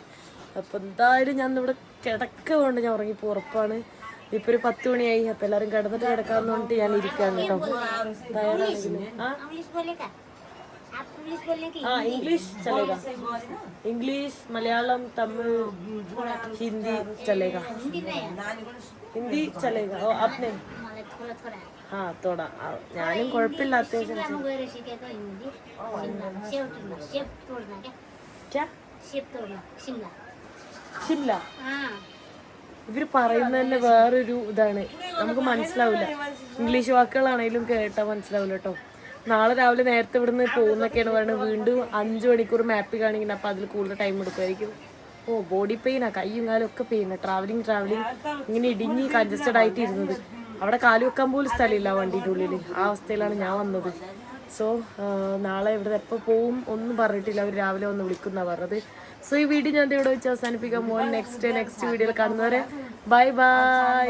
അപ്പോൾ എന്തായാലും ഞാൻ ഇവിടെ കിടക്കൊണ്ട് ഞാൻ ഉറങ്ങിപ്പോൾ ഉറപ്പാണ്. ഇപ്പോൾ ഒരു 10 മണിയായി. അപ്പോൾ എല്ലാവരും കിടന്നിട്ട് കിടക്കാമെന്ന് പറഞ്ഞിട്ട് ഞാൻ ഇരിക്കുകയാണ് കേട്ടോ. इंग्लिश चलेगा, इंग्लिश मलयालम तमिल हिंदी चलेगा, हिंदी चलेगा. ओ आपने हाँ थोड़ा ഞാനും കുഴപ്പമില്ല അത്യാവശ്യം. ഷിംല ഇവർ പറയുന്നത് തന്നെ വേറൊരു ഇതാണ്, നമുക്ക് മനസ്സിലാവില്ല. ഇംഗ്ലീഷ് വാക്കുകളാണെങ്കിലും കേട്ടാൽ മനസ്സിലാവില്ല കേട്ടോ. നാളെ രാവിലെ നേരത്തെ ഇവിടുന്ന് പോകുന്നൊക്കെയാണ് പറയുന്നത്. വീണ്ടും 5 മണിക്കൂർ മാപ്പ് കാണിക്കുന്നത്, അപ്പോൾ അതിൽ കൂടുതൽ ടൈം എടുക്കുമായിരിക്കും. ഓ ബോഡി പെയിനാ, കയ്യും കാലും ഒക്കെ പെയിനാ. ട്രാവലിങ് ഇങ്ങനെ ഇടുങ്ങി കൺജസ്റ്റഡ് ആയിട്ട് ഇരുന്നത്. അവിടെ കാല് വെക്കാൻ പോലും സ്ഥലമില്ല വണ്ടിൻ്റെ ഉള്ളിൽ. ആ അവസ്ഥയിലാണ് ഞാൻ വന്നത്. സോ നാളെ ഇവിടെ എപ്പോൾ പോവും ഒന്നും പറഞ്ഞിട്ടില്ല, അവർ രാവിലെ വന്ന് വിളിക്കുന്ന പറഞ്ഞത്. സോ ഈ വീഡിയോ ഞാൻ ഇവിടെ വെച്ച് അവസാനിപ്പിക്കാൻ പോകാൻ. നെക്സ്റ്റ് വീഡിയോയിൽ കാണുന്നവരെ ബൈ ബൈ.